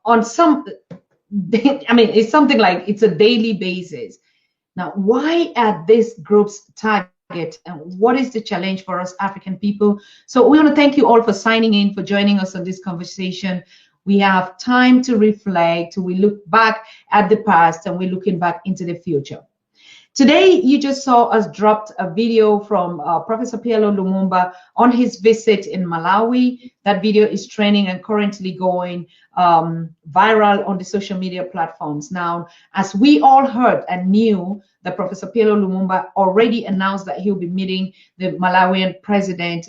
on some, I mean, it's something like it's a daily basis. Now, why are these groups target, and what is the challenge for us African people? So we want to thank you all for signing in, for joining us on this conversation. We have time to reflect. We look back at the past, and we're looking back into the future. Today, you just saw us dropped a video from Professor Pielo Lumumba on his visit in Malawi. That video is trending and currently going viral on the social media platforms. Now, as we all heard and knew, that Professor Pielo Lumumba already announced that he'll be meeting the Malawian president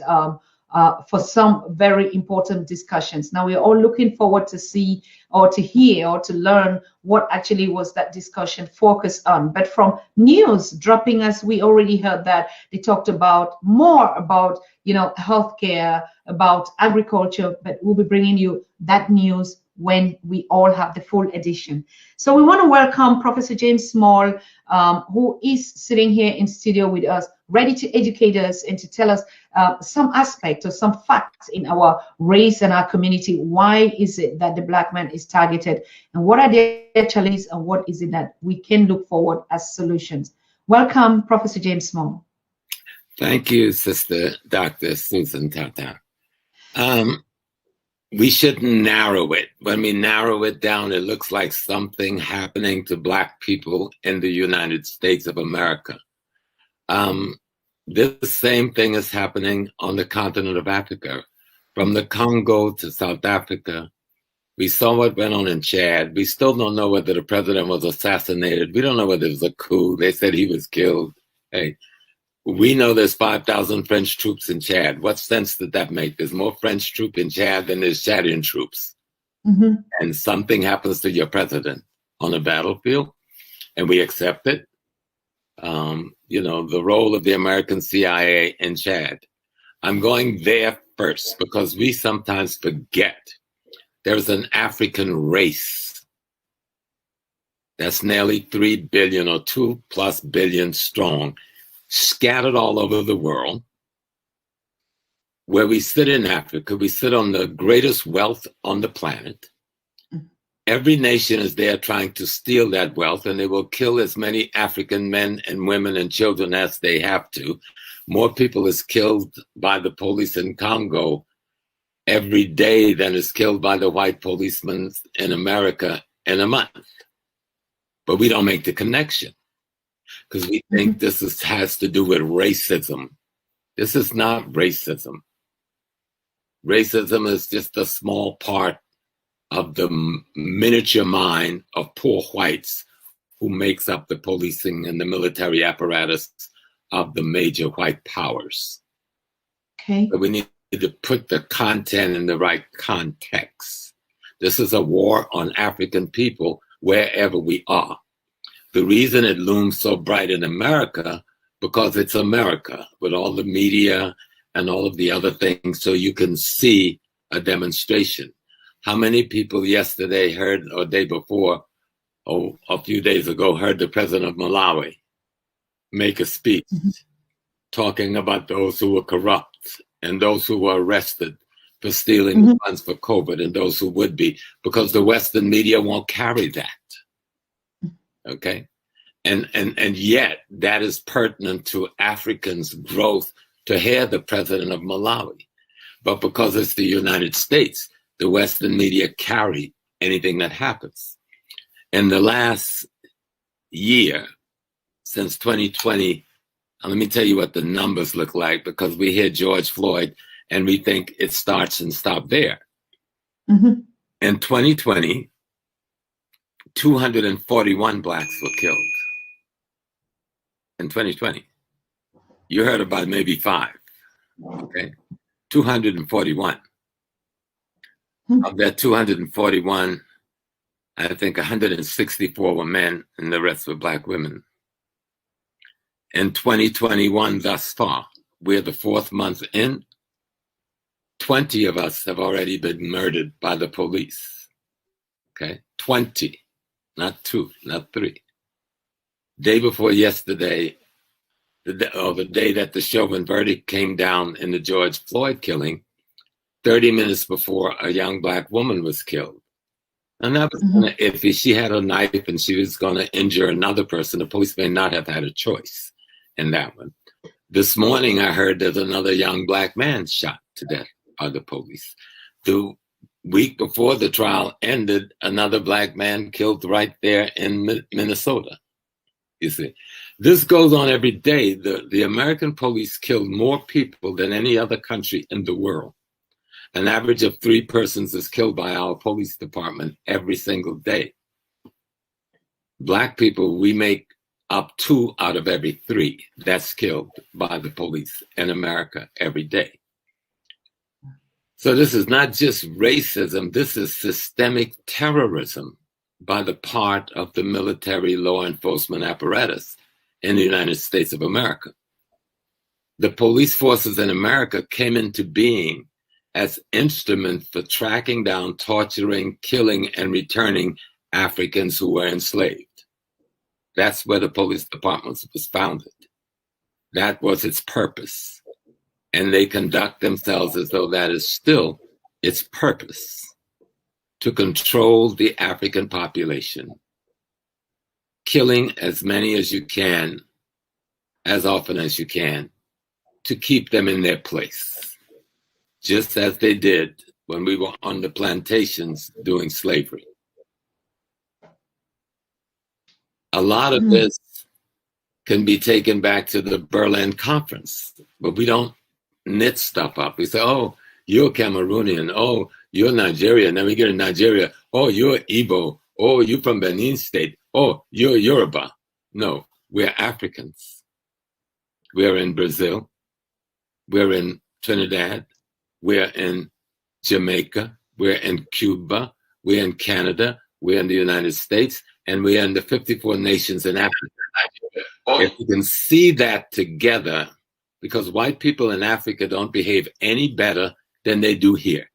for some very important discussions. Now, we're all looking forward to see or to hear or to learn what actually was that discussion focused on. But from news dropping, as we already heard, that they talked about more about, healthcare, about agriculture, but we'll be bringing you that news when we all have the full edition. So we want to welcome Professor James Small, who is sitting here in studio with us, ready to educate us and to tell us some aspects or some facts in our race and our community. Why is it that the Black man is targeted, and what are their challenges, and what is it that we can look forward as solutions? Welcome, Professor James Small. Thank you, Sister Dr. Susan Tata. We shouldn't narrow it. When we narrow it down, it looks like something happening to Black people in the United States of America. This same thing is happening on the continent of Africa. From the Congo to South Africa, we saw what went on in Chad. We still don't know whether the president was assassinated. We don't know whether it was a coup. They said he was killed. Hey, we know there's 5,000 French troops in Chad. What sense did that make? There's more French troops in Chad than there's Chadian troops. Mm-hmm. And something happens to your president on a battlefield, and we accept it. The role of the American CIA in Chad. I'm going there first because we sometimes forget there's an African race that's nearly 3 billion or 2+ billion strong, scattered all over the world. Where we sit in Africa, we sit on the greatest wealth on the planet. Every nation is there trying to steal that wealth, and they will kill as many African men and women and children as they have to. More people is killed by the police in Congo every day than is killed by the white policemen in America in a month. But we don't make the connection because we think this has to do with racism. This is not racism. Racism is just a small part of the miniature mind of poor whites who makes up the policing and the military apparatus of the major white powers. Okay. But we need to put the content in the right context. This is a war on African people wherever we are. The reason it looms so bright in America, because it's America with all the media and all of the other things, so you can see a demonstration. How many people yesterday heard, or day before, or a few days ago, heard the president of Malawi make a speech talking about those who were corrupt and those who were arrested for stealing funds for COVID and those who would be, because the Western media won't carry that. Okay? And yet that is pertinent to Africans' growth to hear the president of Malawi. But because it's the United States, the Western media carry anything that happens. In the last year, since 2020, let me tell you what the numbers look like, because we hear George Floyd and we think it starts and stops there. In 2020, 241 Blacks were killed. In 2020, you heard about maybe 5, okay? 241. Of that 241, I think 164 were men and the rest were Black women. In 2021 thus far, we're the 4th month in, 20 of us have already been murdered by the police, okay? 20, not 2, not 3. Day before yesterday, the day that the Chauvin verdict came down in the George Floyd killing, 30 minutes before, a young Black woman was killed. And that was if she had a knife and she was going to injure another person, the police may not have had a choice in that one. This morning, I heard there's another young black man shot to death by the police. The week before the trial ended, another black man killed right there in Minnesota. You see, this goes on every day. The American police killed more people than any other country in the world. An average of 3 persons is killed by our police department every single day. Black people, we make up 2 out of every 3 that's killed by the police in America every day. So this is not just racism, this is systemic terrorism by the part of the military law enforcement apparatus in the United States of America. The police forces in America came into being as instruments for tracking down, torturing, killing, and returning Africans who were enslaved. That's where the police department was founded. That was its purpose. And they conduct themselves as though that is still its purpose, to control the African population, killing as many as you can, as often as you can, to keep them in their place, just as they did when we were on the plantations doing slavery. A lot of this can be taken back to the Berlin Conference, but we don't knit stuff up. We say, oh, you're Cameroonian. Oh, you're Nigerian. Then we get in Nigeria. Oh, you're Igbo. Oh, you're from Benin State. Oh, you're Yoruba. No, we're Africans. We're in Brazil. We're in Trinidad. We're in Jamaica. We're in Cuba. We're in Canada. We're in the United States. And we're in the 54 nations in Africa. If you can see that together, because white people in Africa don't behave any better than they do here.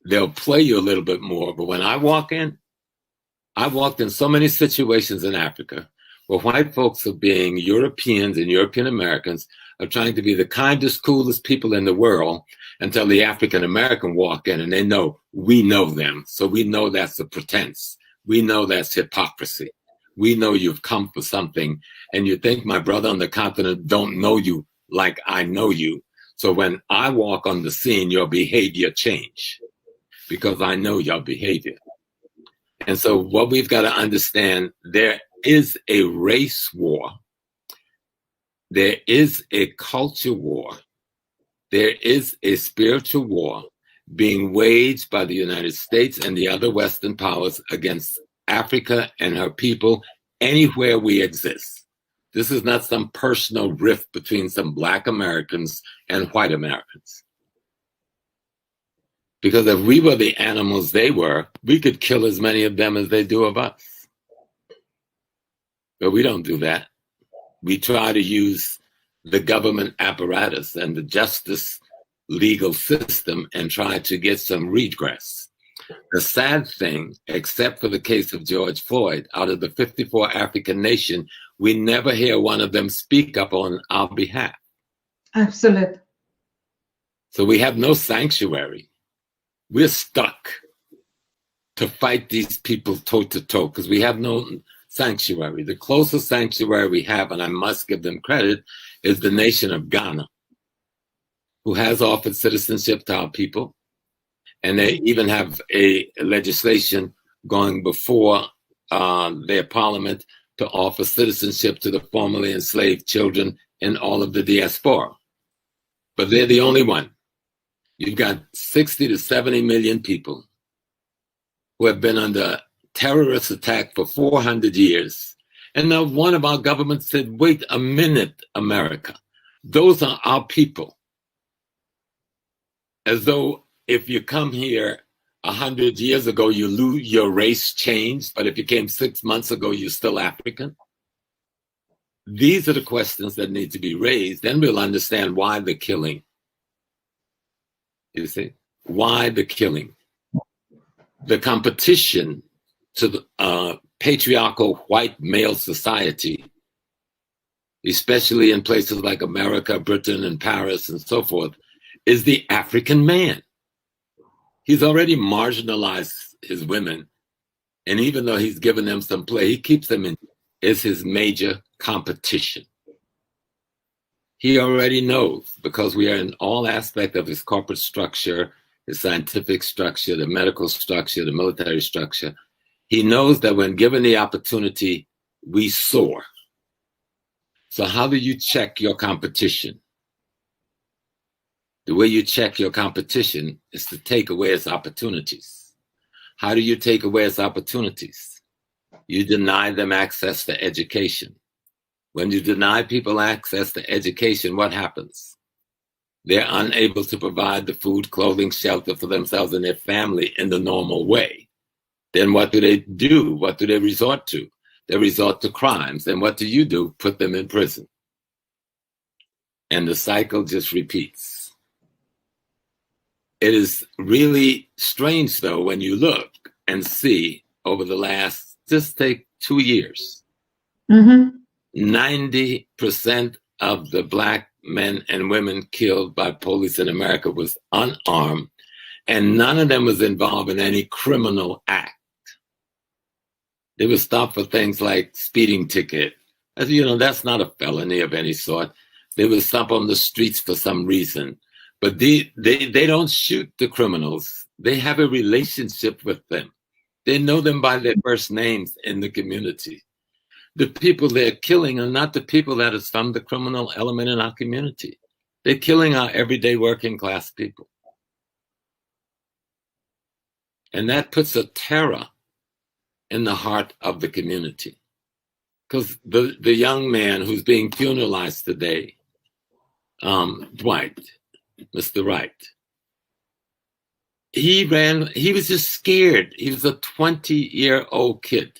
They'll play you a little bit more, but when I walked in so many situations in Africa where white folks are being Europeans and European Americans are trying to be the kindest, coolest people in the world until the African American walk in and they know, we know them. So we know that's a pretense. We know that's hypocrisy. We know you've come for something, and you think my brother on the continent don't know you like I know you. So when I walk on the scene, your behavior change because I know your behavior. And so what we've got to understand, there is a race war. There is a culture war. There is a spiritual war being waged by the United States and the other Western powers against Africa and her people anywhere we exist. This is not some personal rift between some Black Americans and white Americans. Because if we were the animals they were, we could kill as many of them as they do of us. But we don't do that. We try to use the government apparatus and the justice legal system and try to get some redress. The sad thing, except for the case of George Floyd, out of the 54 African nations, we never hear one of them speak up on our behalf. Absolutely. So we have no sanctuary. We're stuck to fight these people toe to toe because we have no sanctuary. The closest sanctuary we have, and I must give them credit, is the nation of Ghana, who has offered citizenship to our people. And they even have a legislation going before their parliament to offer citizenship to the formerly enslaved children in all of the diaspora. But they're the only one. You've got 60 to 70 million people who have been under terrorist attack for 400 years. And now one of our governments said, wait a minute, America. Those are our people. As though if you come here 100 years ago, your race changed, but if you came 6 months ago, you're still African. These are the questions that need to be raised. Then we'll understand why the killing. You see, why the killing? The competition to the patriarchal white male society, especially in places like America, Britain, and Paris, and so forth, is the African man. He's already marginalized his women. And even though he's given them some play, he keeps them in, is his major competition. He already knows, because we are in all aspects of his corporate structure, his scientific structure, the medical structure, the military structure. He knows that when given the opportunity, we soar. So how do you check your competition? The way you check your competition is to take away its opportunities. How do you take away its opportunities? You deny them access to education. When you deny people access to education, what happens? They're unable to provide the food, clothing, shelter for themselves and their family in the normal way. Then what do they do? What do they resort to? They resort to crimes. And what do? Put them in prison. And the cycle just repeats. It is really strange, though, when you look and see over the last, just take 2 years, 90% of the Black men and women killed by police in America was unarmed, and none of them was involved in any criminal act. They were stopped for things like speeding ticket. As you know, that's not a felony of any sort. They were stopped on the streets for some reason. But they don't shoot the criminals. They have a relationship with them. They know them by their first names in the community. The people they're killing are not the people that is from the criminal element in our community. They're killing our everyday working class people. And that puts a terror in the heart of the community. Because the young man who's being funeralized today, Dwight, Mr. Wright, he was just scared. He was a 20-year-old kid.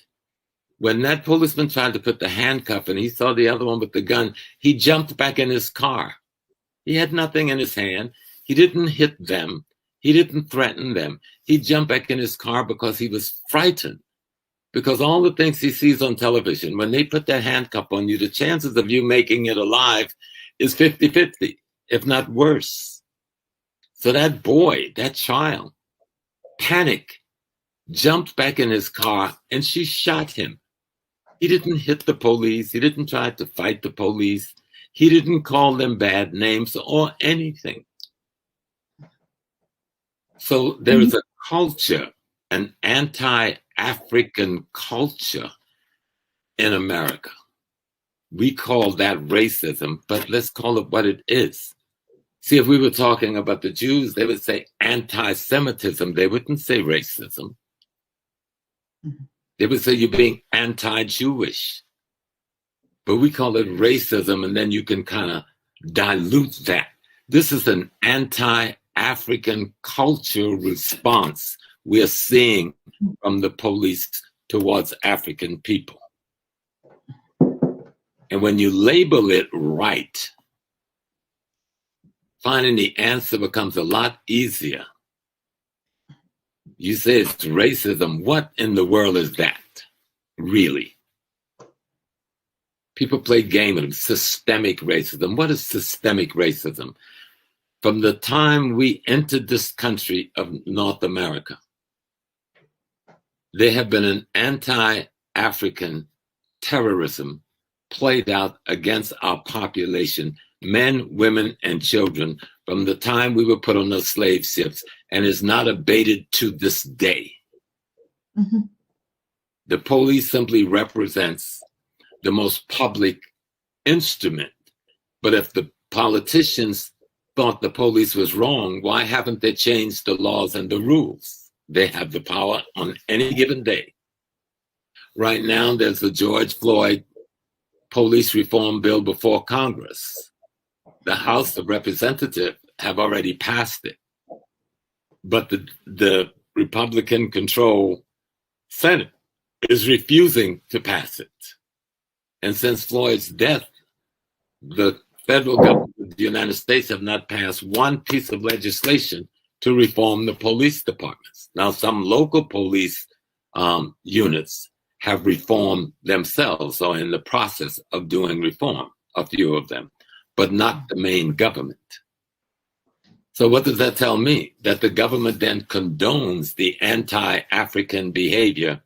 When that policeman tried to put the handcuff and he saw the other one with the gun, he jumped back in his car. He had nothing in his hand. He didn't hit them. He didn't threaten them. He jumped back in his car because he was frightened. Because all the things he sees on television, when they put that handcuff on you, the chances of you making it alive is 50-50, if not worse. So that boy, that child, panicked, jumped back in his car, and she shot him. He didn't hit the police. He didn't try to fight the police. He didn't call them bad names or anything. So there is a culture, an anti-African culture in America. We call that racism, but let's call it what it is. See, if we were talking about the Jews, they would say anti-Semitism. They wouldn't say racism. They would say you're being anti-Jewish. But we call it racism, and then you can kind of dilute that. This is an anti-African cultural response we're seeing from the police towards African people. And when you label it right, finding the answer becomes a lot easier. You say it's racism. What in the world is that, really? People play game with them. Systemic racism. What is systemic racism? From the time we entered this country of North America, there have been an anti-African terrorism played out against our population, men, women, and children, from the time we were put on those slave ships, and is not abated to this day. The police simply represents the most public instrument. But if the politicians thought the police was wrong, why haven't they changed the laws and the rules? They have the power on any given day. Right now, there's the George Floyd police reform bill before Congress. The House of Representatives have already passed it. But the Republican-controlled Senate is refusing to pass it. And since Floyd's death, the federal government of the United States have not passed one piece of legislation to reform the police departments. Now, some local police units have reformed themselves or in the process of doing reform, a few of them, but not the main government. So what does that tell me? That the government then condones the anti-African behavior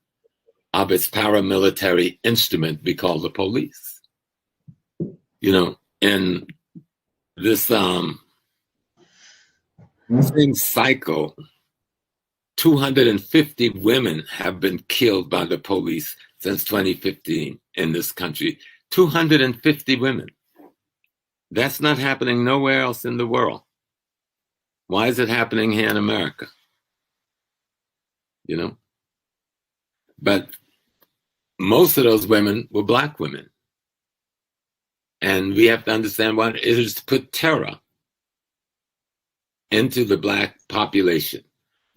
of its paramilitary instrument we call the police. You know, in this same cycle, 250 women have been killed by the police since 2015 in this country. 250 women. That's not happening nowhere else in the world. Why is it happening here in America? You know? But most of those women were Black women. And we have to understand what it is to put terror into the Black population.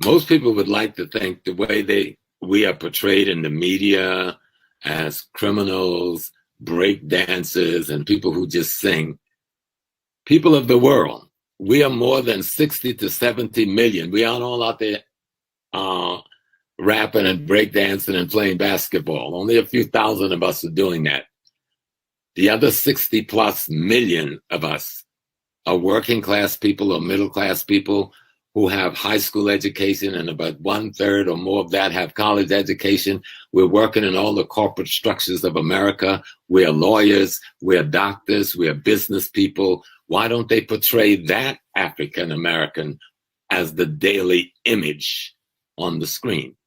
Most people would like to think the way we are portrayed in the media as criminals, break dancers, and people who just sing. People of the world, we are more than 60 to 70 million. We aren't all out there rapping and breakdancing and playing basketball. Only a few thousand of us are doing that. The other 60 plus million of us are working class people or middle class people who have high school education, and about 1/3 or more of that have college education. We're working in all the corporate structures of America. We're lawyers, we're doctors, we're business people. Why don't they portray that African American as the daily image on the screen?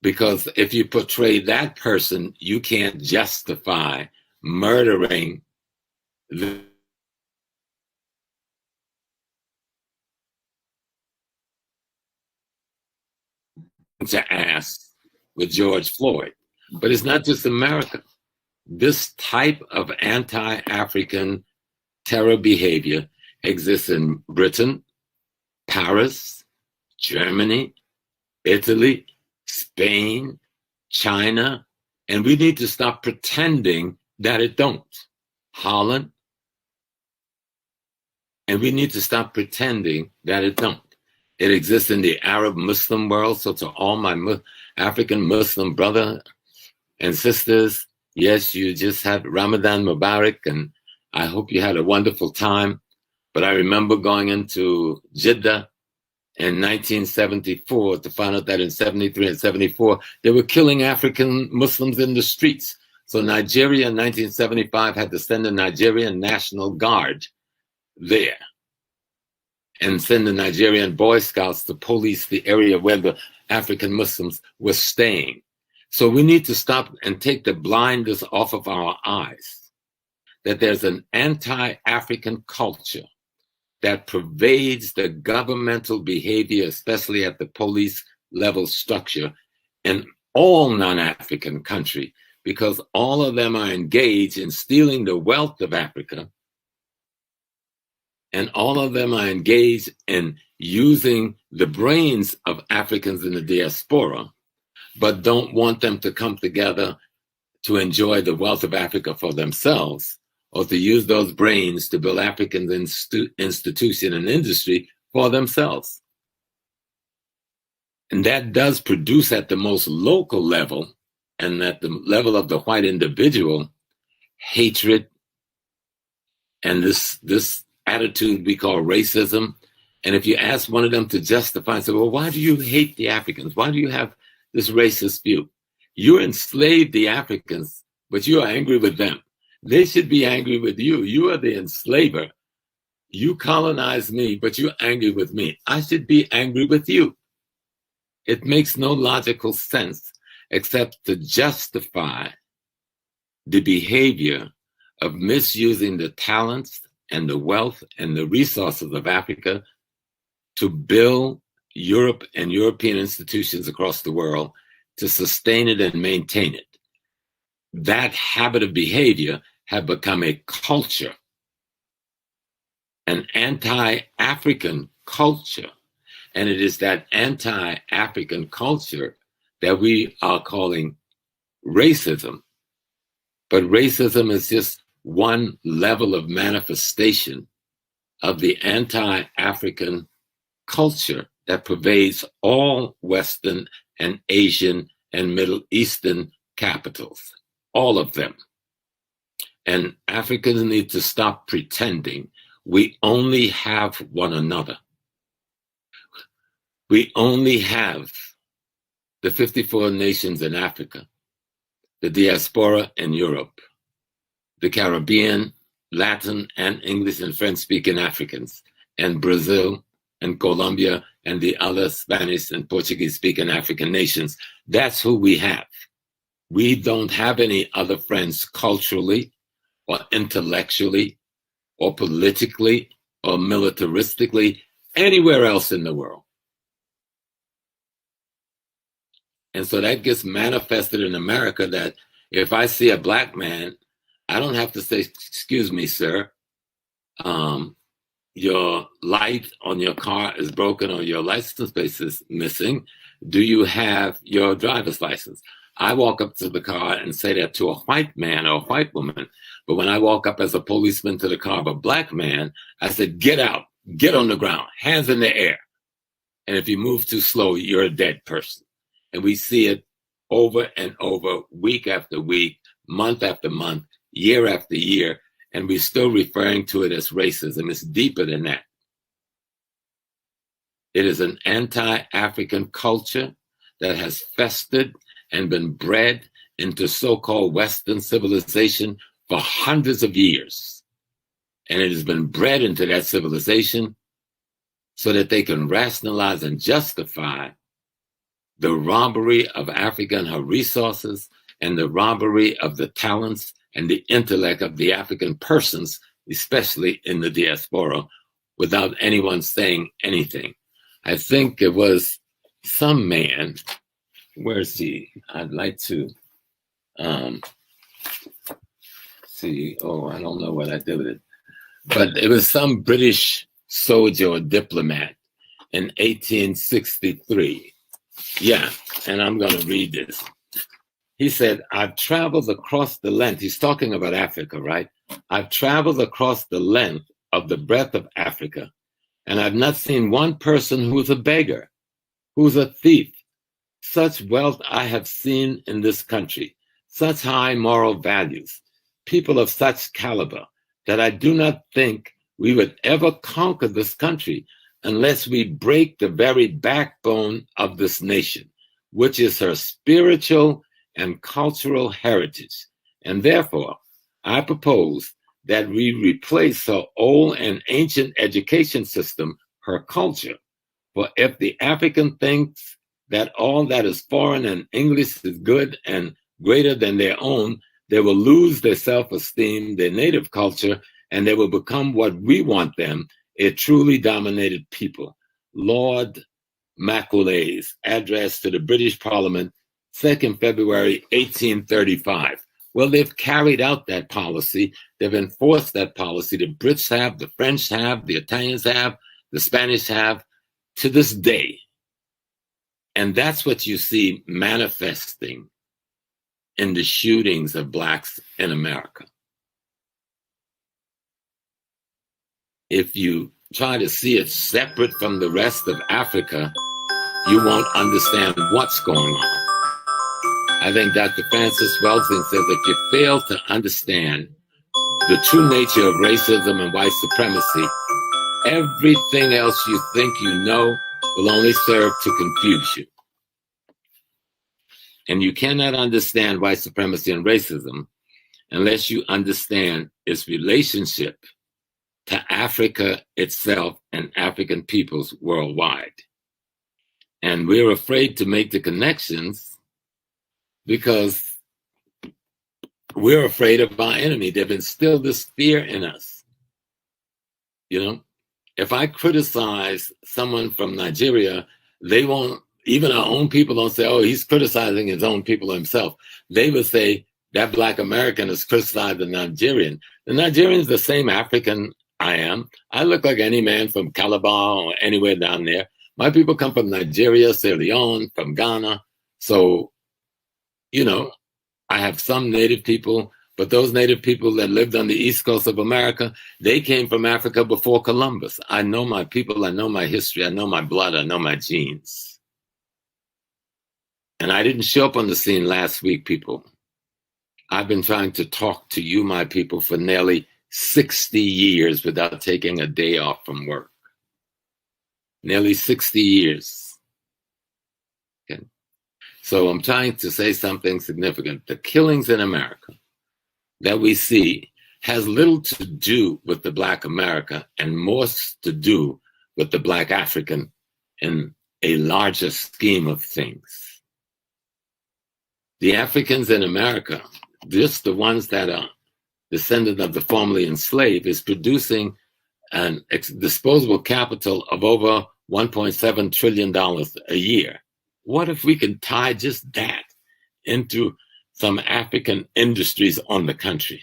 Because if you portray that person, you can't justify murdering the ass with George Floyd. But it's not just America. This type of anti-African terror behavior exists in Britain, Paris, Germany, Italy, Spain, China, and we need to stop pretending that it don't. Holland, and we need to stop pretending that it don't. It exists in the Arab Muslim world. So to all my African Muslim brother and sisters, yes, you just had Ramadan Mubarak, and I hope you had a wonderful time. But I remember going into Jeddah in 1974 to find out that in 73 and 74, they were killing African Muslims in the streets. So Nigeria in 1975 had to send the Nigerian National Guard there and send the Nigerian Boy Scouts to police the area where the African Muslims were staying. So we need to stop and take the blinders off of our eyes, that there's an anti-African culture that pervades the governmental behavior, especially at the police level structure in all non-African countries, because all of them are engaged in stealing the wealth of Africa, and all of them are engaged in using the brains of Africans in the diaspora, but don't want them to come together to enjoy the wealth of Africa for themselves, or to use those brains to build African institution and industry for themselves. And that does produce at the most local level and at the level of the white individual, hatred and this attitude we call racism. And if you ask one of them to justify, say, well, why do you hate the Africans? Why do you have this racist view? You enslaved the Africans, but you are angry with them. They should be angry with you. You are the enslaver. You colonized me, but you're angry with me. I should be angry with you. It makes no logical sense except to justify the behavior of misusing the talents and the wealth and the resources of Africa to build Europe and European institutions across the world to sustain it and maintain it. That habit of behavior have become a culture, an anti-African culture. And it is that anti-African culture that we are calling racism. But racism is just one level of manifestation of the anti-African culture that pervades all Western and Asian and Middle Eastern capitals, all of them. And Africans need to stop pretending. We only have one another. We only have the 54 nations in Africa, the diaspora in Europe, the Caribbean, Latin, and English and French-speaking Africans, and Brazil, and Colombia, and the other Spanish and Portuguese-speaking African nations. That's who we have. We don't have any other friends culturally, or intellectually, or politically, or militaristically, anywhere else in the world. And so that gets manifested in America, that if I see a black man, I don't have to say, excuse me, sir, your light on your car is broken or your license plate is missing. Do you have your driver's license? I walk up to the car and say that to a white man or a white woman. But when I walk up as a policeman to the car of a black man, I said, get out, get on the ground, hands in the air. And if you move too slow, you're a dead person. And we see it over and over, week after week, month after month, year after year, and we're still referring to it as racism. It's deeper than that. It is an anti-African culture that has festered and been bred into so-called Western civilization for hundreds of years. And it has been bred into that civilization so that they can rationalize and justify the robbery of Africa and her resources, and the robbery of the talents and the intellect of the African persons, especially in the diaspora, without anyone saying anything. I think it was some man, where is he? I'd like to see, oh, I don't know what I did with it. But it was some British soldier or diplomat in 1863. Yeah, and I'm going to read this. He said, I've traveled across the length. He's talking about Africa, right? I've traveled across the length of the breadth of Africa, and I've not seen one person who's a beggar, who's a thief. Such wealth I have seen in this country, such high moral values, people of such caliber, that I do not think we would ever conquer this country unless we break the very backbone of this nation, which is her spiritual and cultural heritage. And therefore, I propose that we replace her old and ancient education system, her culture. For if the African thinks that all that is foreign and English is good and greater than their own, they will lose their self-esteem, their native culture, and they will become what we want them, a truly dominated people. Lord Macaulay's address to the British Parliament, 2nd February 1835. Well, they've carried out that policy. They've enforced that policy. The Brits have, the French have, the Italians have, the Spanish have, to this day. And that's what you see manifesting in the shootings of blacks in America. If you try to see it separate from the rest of Africa, you won't understand what's going on. I think Dr. Francis Welsing says if you fail to understand the true nature of racism and white supremacy, everything else you think you know will only serve to confuse you. And you cannot understand white supremacy and racism unless you understand its relationship to Africa itself and African peoples worldwide. And we're afraid to make the connections because we're afraid of our enemy. They've instilled this fear in us. You know, if I criticize someone from Nigeria, they won't, even our own people don't say, oh, he's criticizing his own people himself. They would say that Black American is criticizing the Nigerian. The Nigerian is the same African I am. I look like any man from Calabar or anywhere down there. My people come from Nigeria, Sierra Leone, from Ghana. So, you know, I have some native people, but those native people that lived on the east coast of America, they came from Africa before Columbus. I know my people, I know my history, I know my blood, I know my genes. And I didn't show up on the scene last week, people. I've been trying to talk to you, my people, for nearly 60 years without taking a day off from work. Nearly 60 years. Okay. So I'm trying to say something significant. The killings in America that we see has little to do with the Black America and more to do with the Black African in a larger scheme of things. The Africans in America, just the ones that are descendant of the formerly enslaved, is producing an disposable capital of over $1.7 trillion a year. What if we can tie just that into some African industries on the country?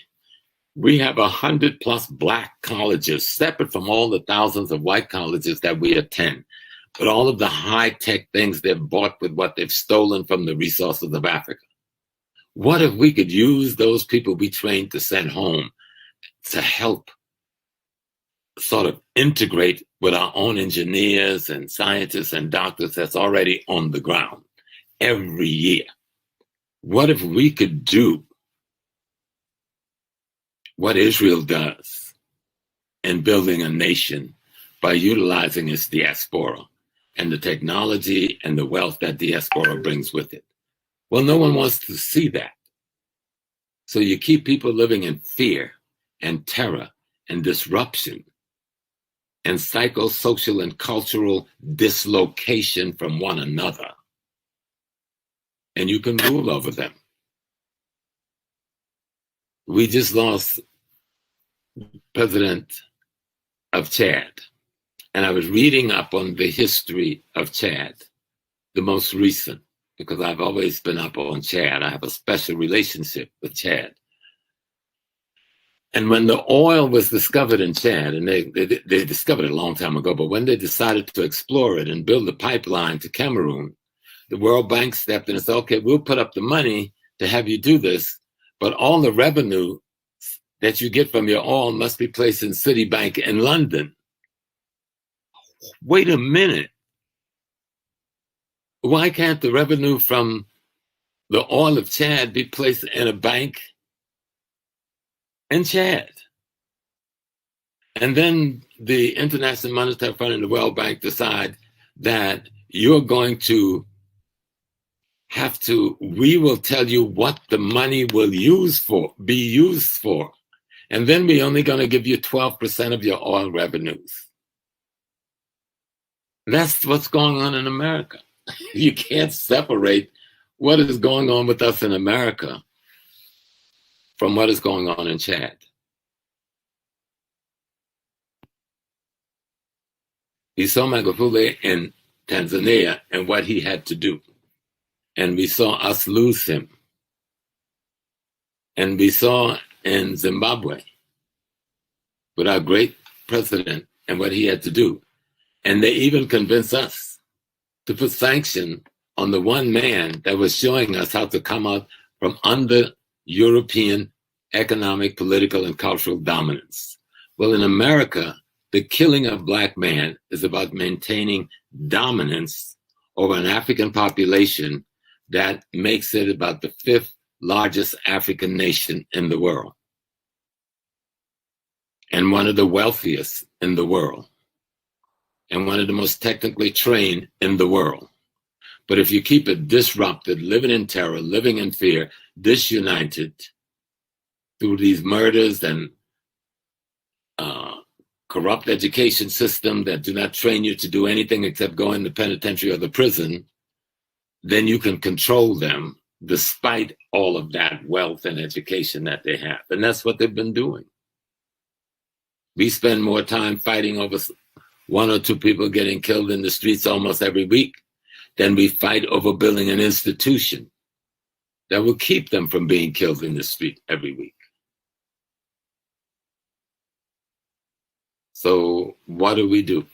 We have 100+ Black colleges, separate from all the thousands of white colleges that we attend. But all of the high-tech things they've bought with what they've stolen from the resources of Africa. What if we could use those people we trained to send home to help sort of integrate with our own engineers and scientists and doctors that's already on the ground every year? What if we could do what Israel does in building a nation by utilizing its diaspora and the technology and the wealth that diaspora brings with it? Well, no one wants to see that. So you keep people living in fear and terror and disruption and psychosocial and cultural dislocation from one another. And you can rule over them. We just lost President of Chad. And I was reading up on the history of Chad, the most recent, because I've always been up on Chad. I have a special relationship with Chad. And when the oil was discovered in Chad, and they discovered it a long time ago, but when they decided to explore it and build a pipeline to Cameroon, the World Bank stepped in and said, okay, we'll put up the money to have you do this, but all the revenue that you get from your oil must be placed in Citibank in London. Wait a minute. Why can't the revenue from the oil of Chad be placed in a bank in Chad? And then the International Monetary Fund and the World Bank decide that you're going to we will tell you what the money will be used for. And then we're only going to give you 12% of your oil revenues. That's what's going on in America. You can't separate what is going on with us in America from what is going on in Chad. We saw Magufuli in Tanzania and what he had to do. And we saw us lose him. And we saw in Zimbabwe with our great president and what he had to do. And they even convinced us to put sanction on the one man that was showing us how to come out from under European economic, political, and cultural dominance. Well, in America, the killing of Black man is about maintaining dominance over an African population that makes it about the 5th largest African nation in the world and one of the wealthiest in the world and one of the most technically trained in the world. But if you keep it disrupted, living in terror, living in fear, disunited through these murders and corrupt education system that do not train you to do anything except go in the penitentiary or the prison, then you can control them despite all of that wealth and education that they have. And that's what they've been doing. We spend more time fighting over one or two people getting killed in the streets almost every week than we fight over building an institution that will keep them from being killed in the street every week. So what do?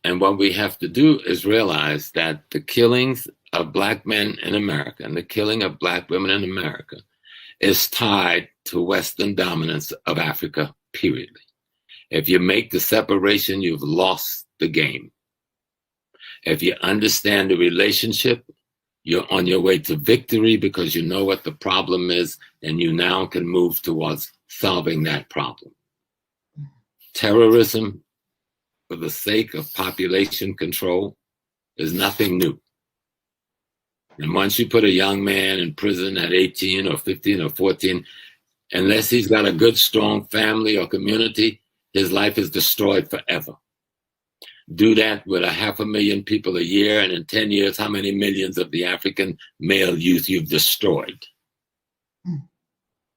And what we have to do is realize that the killings of Black men in America and the killing of Black women in America is tied to Western dominance of Africa, period. If you make the separation, you've lost the game. If you understand the relationship You're on your way to victory because you know what the problem is, and you now can move towards solving that problem. Terrorism, for the sake of population control, is nothing new. And once you put a young man in prison at 18 or 15 or 14, unless he's got a good, strong family or community, his life is destroyed forever. Do that with 500,000 people a year, and in 10 years, how many millions of the African male youth you've destroyed?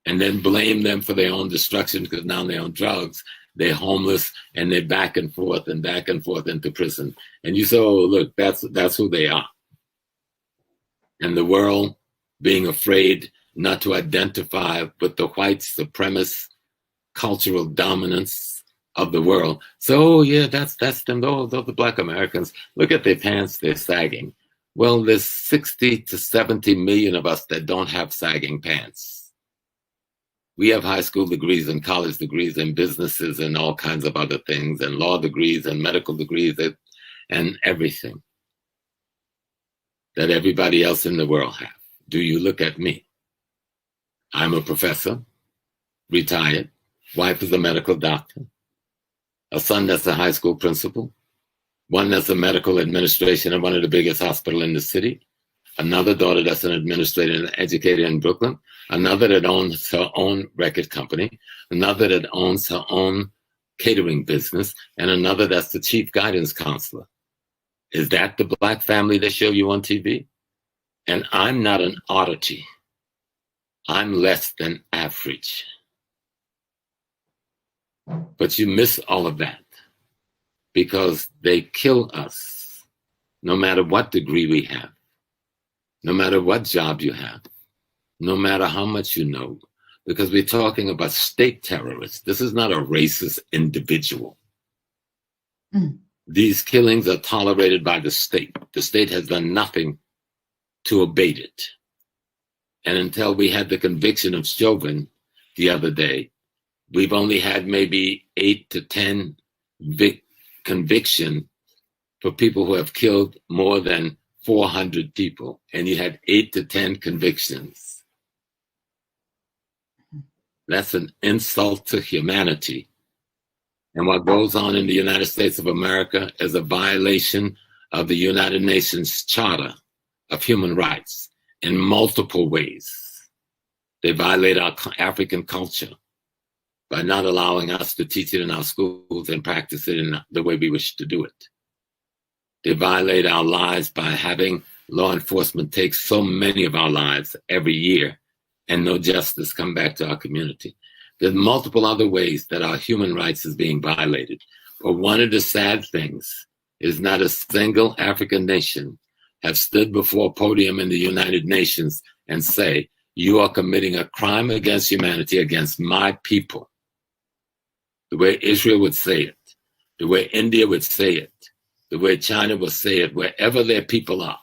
And then blame them for their own destruction because now they're on drugs, they're homeless, and they're back and forth into prison. And you say, oh, look, that's who they are. And the world being afraid not to identify with the white supremacist cultural dominance of the world. So yeah, that's them. Those are the Black Americans. Look at their pants, they're sagging. Well, there's 60 to 70 million of us that don't have sagging pants. We have high school degrees and college degrees and businesses and all kinds of other things and law degrees and medical degrees and everything that everybody else in the world have. Do you look at me? I'm a professor, retired. Wife is a medical doctor. A son that's a high school principal. One that's a medical administration at one of the biggest hospitals in the city. Another daughter that's an administrator and educator in Brooklyn. Another that owns her own record company. Another that owns her own catering business. And another that's the chief guidance counselor. Is that the Black family they show you on TV? And I'm not an oddity. I'm less than average. But you miss all of that because they kill us no matter what degree we have, no matter what job you have, no matter how much you know, because we're talking about state terrorists. This is not a racist individual. These killings are tolerated by the state. The state has done nothing to abate it. And until we had the conviction of Chauvin the other day, we've only had maybe 8 to 10 conviction for people who have killed more than 400 people. And you had 8 to 10 convictions. That's an insult to humanity. And what goes on in the United States of America is a violation of the United Nations Charter of Human Rights in multiple ways. They violate our African culture by not allowing us to teach it in our schools and practice it in the way we wish to do it. They violate our lives by having law enforcement take so many of our lives every year and no justice come back to our community. There's multiple other ways that our human rights is being violated. But one of the sad things is not a single African nation have stood before a podium in the United Nations and say, you are committing a crime against humanity against my people. The way Israel would say it, the way India would say it, the way China would say it, wherever their people are.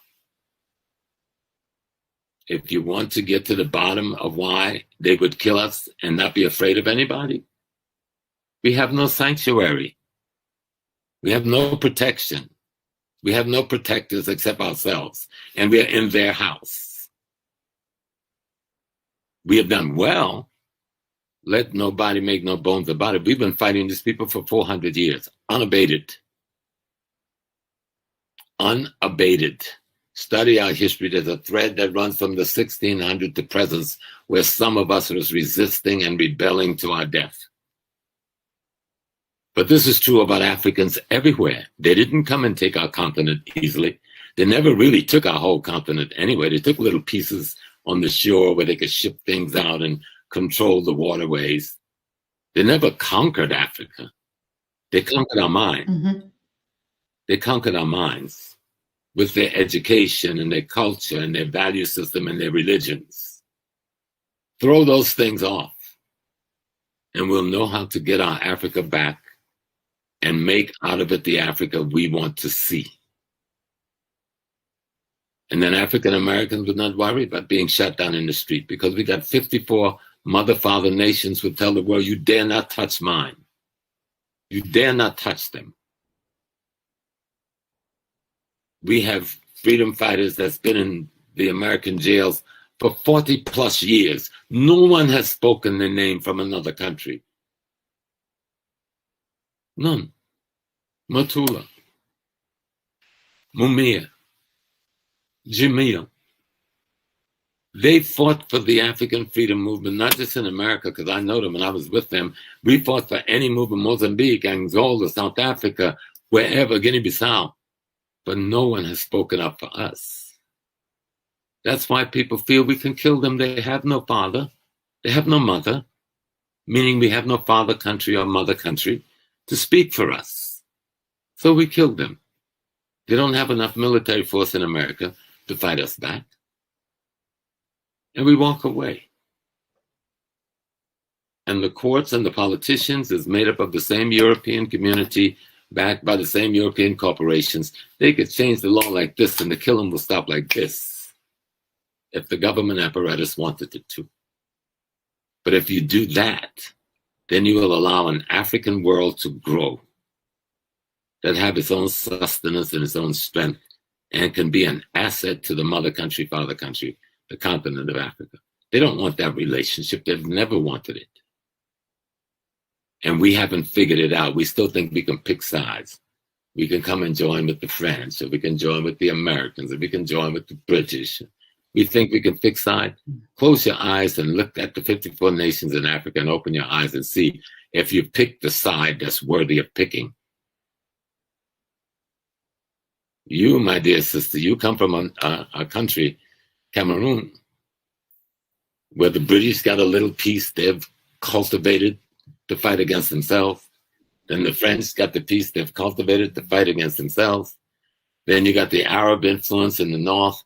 If you want to get to the bottom of why they would kill us and not be afraid of anybody, we have no sanctuary. We have no protection. We have no protectors except ourselves, and we are in their house. We have done well. Let nobody make no bones about it. We've been fighting these people for 400 years, unabated. Unabated. Study our history. There's a thread that runs from the 1600s to present where some of us was resisting and rebelling to our death. But this is true about Africans everywhere. They didn't come and take our continent easily. They never really took our whole continent anyway. They took little pieces on the shore where they could ship things out and control the waterways. They never conquered Africa. They conquered our mind. Mm-hmm. They conquered our minds with their education and their culture and their value system and their religions. Throw those things off and we'll know how to get our Africa back and make out of it the Africa we want to see. And then African Americans would not worry about being shut down in the street because we got 54 mother, father nations who tell the world, you dare not touch mine. You dare not touch them. We have freedom fighters that's been in the American jails for 40 plus years. No one has spoken their name from another country. None. Matula, Mumia, Jamil. They fought for the African freedom movement, not just in America, because I know them and I was with them. We fought for any movement, Mozambique, Angola, South Africa, wherever, Guinea-Bissau. But no one has spoken up for us. That's why people feel we can kill them. They have no father. They have no mother, meaning we have no father country or mother country to speak for us. So we killed them. They don't have enough military force in America to fight us back. And we walk away. And the courts and the politicians is made up of the same European community, backed by the same European corporations. They could change the law like this and the killing will stop like this if the government apparatus wanted it to. But if you do that, then you will allow an African world to grow that have its own sustenance and its own strength and can be an asset to the mother country, father country, the continent of Africa. They don't want that relationship. They've never wanted it. And we haven't figured it out. We still think we can pick sides. We can come and join with the French, or we can join with the Americans, or we can join with the British. We think we can pick sides. Close your eyes and look at the 54 nations in Africa and open your eyes and see if you pick the side that's worthy of picking. You, my dear sister, you come from a country, Cameroon, where the British got a little piece they've cultivated to fight against themselves. Then the French got the piece they've cultivated to fight against themselves. Then you got the Arab influence in the north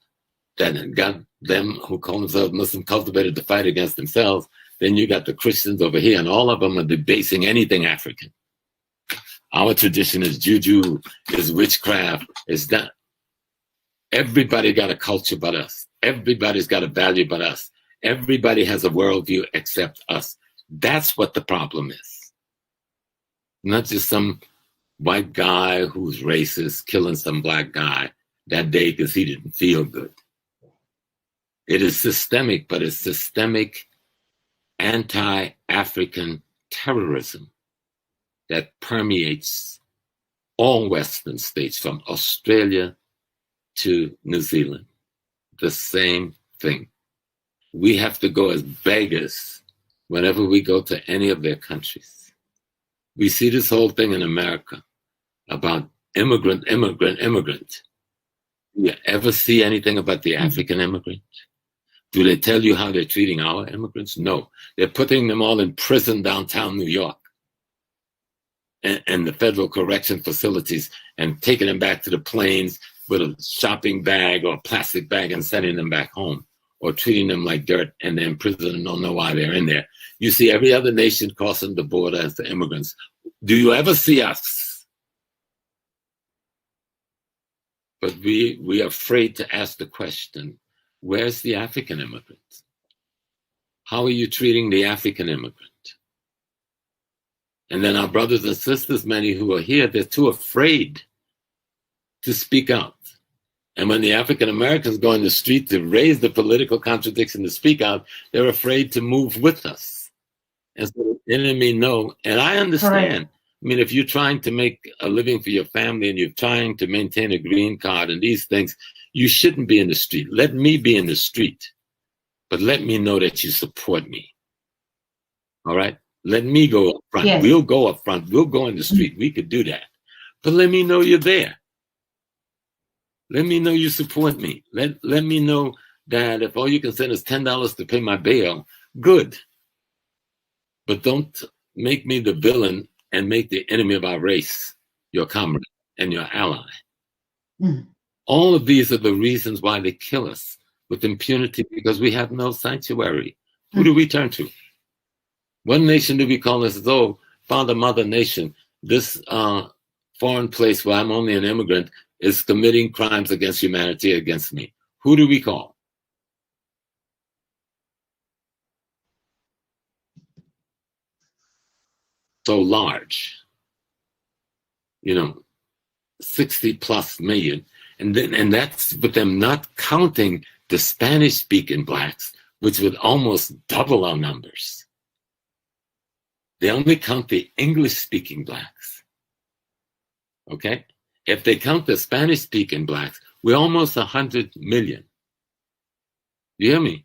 that got them who call themselves Muslim cultivated to fight against themselves. Then you got the Christians over here, and all of them are debasing anything African. Our tradition is juju, is witchcraft, is that. Everybody got a culture but us. Everybody's got a value but us. Everybody has a worldview except us. That's what the problem is. Not just some white guy who's racist killing some black guy that day because he didn't feel good. It is systemic, but it's systemic anti-African terrorism that permeates all Western states from Australia to New Zealand. The same thing. We have to go as beggars whenever we go to any of their countries. We see this whole thing in America about immigrant. Do you ever see anything about the African immigrant? Do they tell you how they're treating our immigrants? No. They're putting them all in prison downtown New York and the federal correction facilities and taking them back to the plains with a shopping bag or a plastic bag and sending them back home, or treating them like dirt and they're in prison and don't know why they're in there. You see every other nation crossing the border as the immigrants. Do you ever see us? But we are afraid to ask the question, where's the African immigrant? How are you treating the African immigrant? And then our brothers and sisters, many who are here, they're too afraid to speak out. And when the African Americans go in the street to raise the political contradiction to speak out, they're afraid to move with us. And so the enemy know, and I understand. Right. I mean, if you're trying to make a living for your family and you're trying to maintain a green card and these things, you shouldn't be in the street. Let me be in the street, but let me know that you support me. All right? Let me go up front. Yes. We'll go up front. We'll go in the street. We could do that. But let me know you're there. Let me know you support me. Let me know that if all you can send is $10 to pay my bail, good. But don't make me the villain and make the enemy of our race your comrade and your ally. Mm. All of these are the reasons why they kill us with impunity, because we have no sanctuary. Who do we turn to? What nation do we call us? Oh, Father, Mother Nation, this foreign place where I'm only an immigrant is committing crimes against humanity against me. Who do we call? So large, 60 plus million. And that's with them not counting the Spanish-speaking blacks, which would almost double our numbers. They only count the English-speaking blacks. Okay? If they count the Spanish-speaking blacks, we're almost 100 million. You hear me?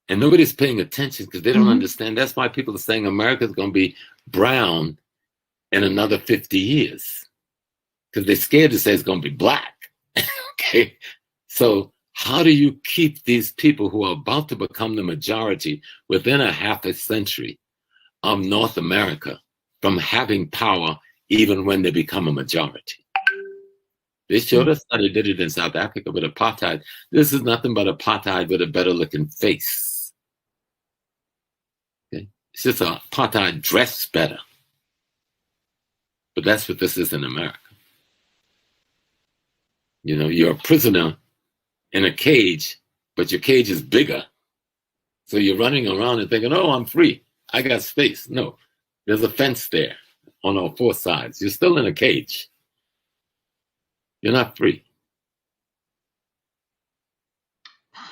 And nobody's paying attention because they don't understand. That's why people are saying America's going to be brown in another 50 years. Because they're scared to say it's going to be black. Okay? So how do you keep these people who are about to become the majority within a half a century of North America from having power even when they become a majority? They showed us how they did it in South Africa with apartheid. This is nothing but apartheid with a better looking face. Okay? It's just apartheid dressed better. But that's what this is in America. You know, you're a prisoner in a cage, but your cage is bigger. So you're running around and thinking, oh, I'm free. I got space. No, there's a fence there on all four sides. You're still in a cage. You're not free.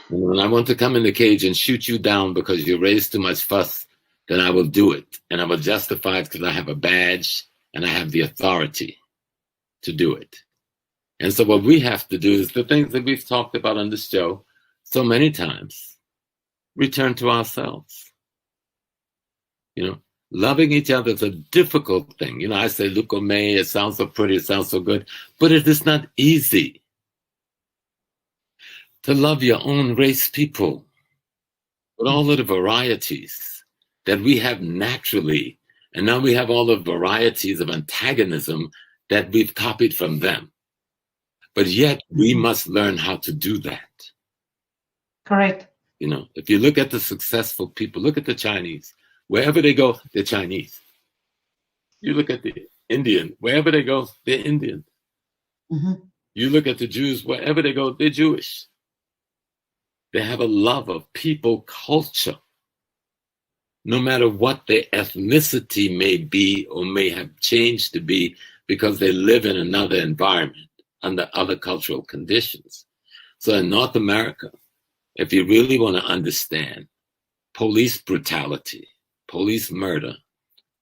And when I want to come in the cage and shoot you down because you raised too much fuss, then I will do it. And I will justify it because I have a badge and I have the authority to do it. And so what we have to do is the things that we've talked about on this show so many times, return to ourselves. You know, loving each other is a difficult thing. You know, I say, look, May, it sounds so pretty, it sounds so good, but it is not easy to love your own race people with all of the varieties that we have naturally. And now we have all the varieties of antagonism that we've copied from them. But yet we must learn how to do that. Correct. You know, if you look at the successful people, look at the Chinese. Wherever they go, they're Chinese. You look at the Indian, wherever they go, they're Indian. You look at the Jews, wherever they go, they're Jewish. They have a love of people culture, no matter what their ethnicity may be or may have changed to be, because they live in another environment under other cultural conditions. So in North America, if you really want to understand police brutality, police murder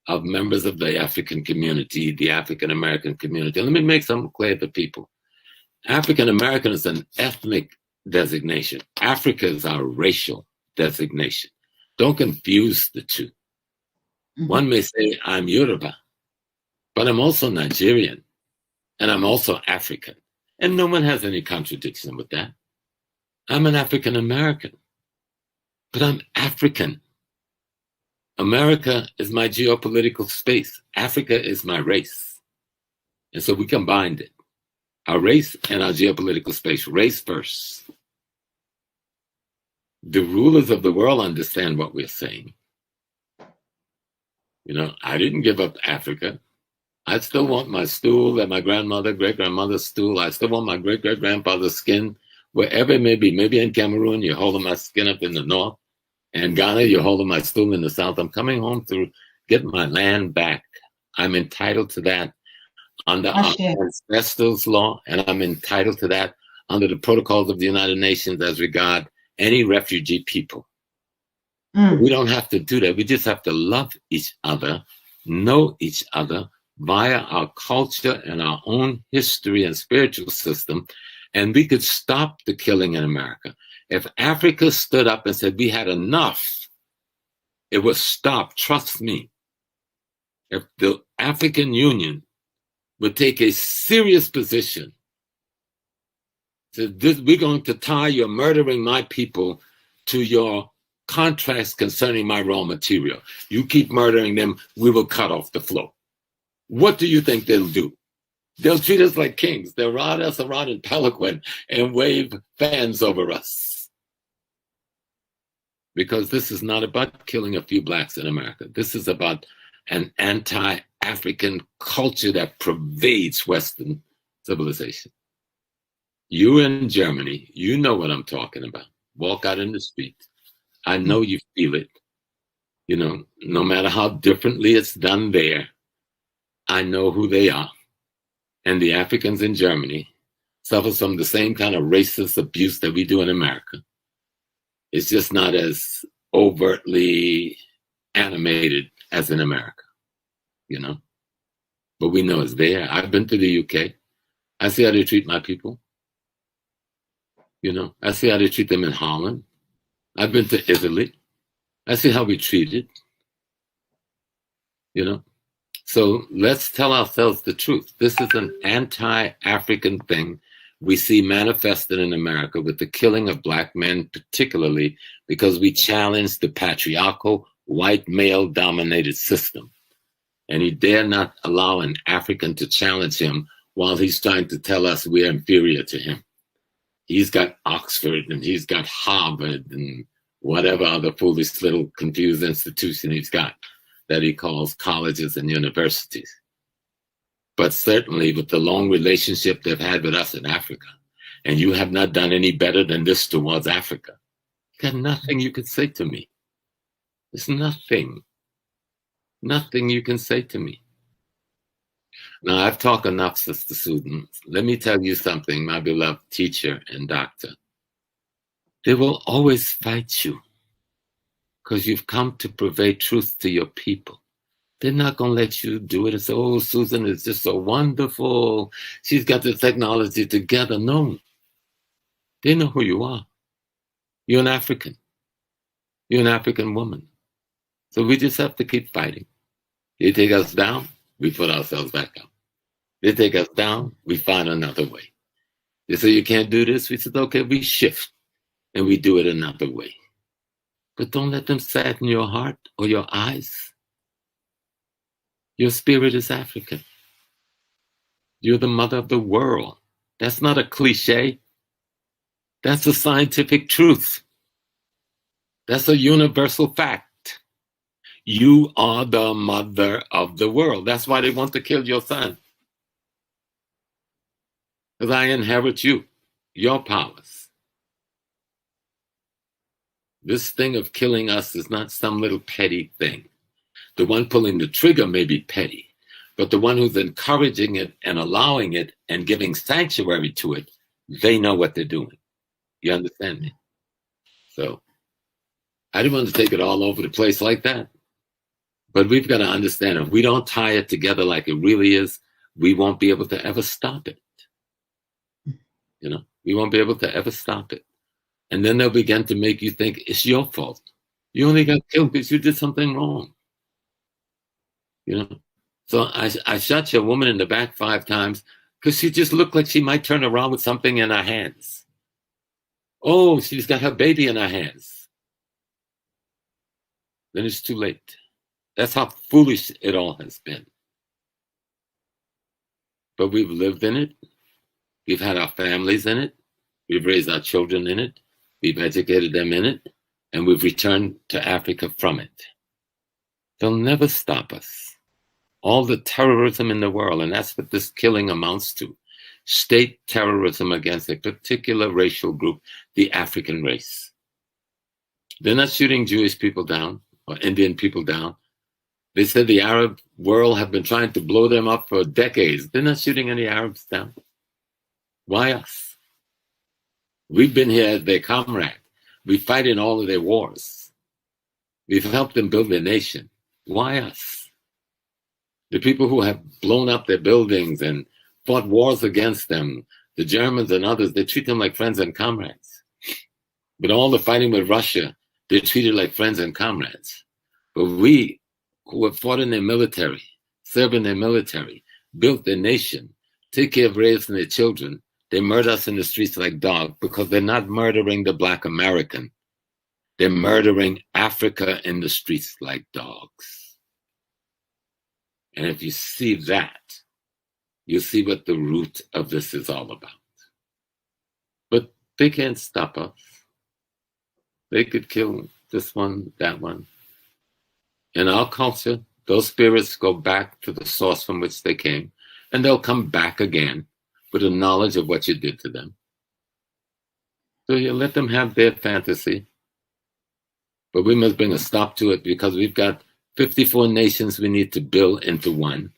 of members of the African community, the African American community, let me make something clear to people. African American is an ethnic designation. Africa is our racial designation. Don't confuse the two. One may say, I'm Yoruba, but I'm also Nigerian, and I'm also African. And no one has any contradiction with that. I'm an African American, but I'm African. America is my geopolitical space. Africa is my race. And so we combined it. Our race and our geopolitical space. Race first. The rulers of the world understand what we're saying. You know, I didn't give up Africa. I still want my stool and my grandmother, great-grandmother's stool. I still want my great-great-grandfather's skin, wherever it may be. Maybe in Cameroon, you're holding my skin up in the north. And Ghana, you're holding my stool in the south. I'm coming home to get my land back. I'm entitled to that under our ancestors' law, and I'm entitled to that under the protocols of the United Nations as regard any refugee people. We don't have to do that. We just have to love each other, know each other via our culture and our own history and spiritual system, and we could stop the killing in America. If Africa stood up and said we had enough, it would stop. Trust me. If the African Union would take a serious position, said, we're going to tie your murdering my people to your contracts concerning my raw material. You keep murdering them, we will cut off the flow. What do you think they'll do? They'll treat us like kings. They'll ride us around in palanquin and wave fans over us. Because this is not about killing a few blacks in America. This is about an anti-African culture that pervades Western civilization. You in Germany, you know what I'm talking about. Walk out in the street. I know you feel it. You know, no matter how differently it's done there, I know who they are. And the Africans in Germany suffers from the same kind of racist abuse that we do in America. It's just not as overtly animated as in America, you know. But we know it's there. I've been to the UK. I see how they treat my people. You know, I see how they treat them in Holland. I've been to Italy. I see how we treat it. You know, so let's tell ourselves the truth. This is an anti-African thing we see manifested in America with the killing of Black men, particularly because we challenge the patriarchal, white, male-dominated system. And he dare not allow an African to challenge him while he's trying to tell us we're inferior to him. He's got Oxford and he's got Harvard and whatever other foolish little confused institution he's got that he calls colleges and universities. But certainly with the long relationship they've had with us in Africa, and you have not done any better than this towards Africa, you got nothing you could say to me. There's nothing you can say to me. Now, I've talked enough, Sister Susan. Let me tell you something, my beloved teacher and doctor. They will always fight you because you've come to purvey truth to your people. They're not going to let you do it and say, oh, Susan is just so wonderful. She's got the technology together. No. They know who you are. You're an African. You're an African woman. So we just have to keep fighting. They take us down, we put ourselves back up. They take us down, we find another way. They say, you can't do this. We said, okay, we shift and we do it another way. But don't let them sadden your heart or your eyes. Your spirit is African. You're the mother of the world. That's not a cliche. That's a scientific truth. That's a universal fact. You are the mother of the world. That's why they want to kill your son. Because I inherit you, your powers. This thing of killing us is not some little petty thing. The one pulling the trigger may be petty, but the one who's encouraging it and allowing it and giving sanctuary to it, they know what they're doing. You understand me? So I didn't want to take it all over the place like that. But we've got to understand, if we don't tie it together like it really is, we won't be able to ever stop it. You know, we won't be able to ever stop it. And then they'll begin to make you think it's your fault. You only got killed because you did something wrong. You know, so I shot your woman in the back 5 times because she just looked like she might turn around with something in her hands. Oh, she's got her baby in her hands. Then it's too late. That's how foolish it all has been. But we've lived in it. We've had our families in it. We've raised our children in it. We've educated them in it. And we've returned to Africa from it. They'll never stop us. All the terrorism in the world, and that's what this killing amounts to. State terrorism against a particular racial group, the African race. They're not shooting Jewish people down or Indian people down. They said the Arab world have been trying to blow them up for decades. They're not shooting any Arabs down. Why us? We've been here as their comrade. We fight in all of their wars. We've helped them build their nation. Why us? The people who have blown up their buildings and fought wars against them, the Germans and others, they treat them like friends and comrades. But all the fighting with Russia, they're treated like friends and comrades. But we, who have fought in their military, served in their military, built their nation, take care of raising their children, they murder us in the streets like dogs because they're not murdering the Black American. They're murdering Africa in the streets like dogs. And if you see that, you see what the root of this is all about. But they can't stop us. They could kill this one, that one. In our culture, those spirits go back to the source from which they came, and they'll come back again with a knowledge of what you did to them. So you let them have their fantasy, but we must bring a stop to it because we've got 54 nations we need to build into one.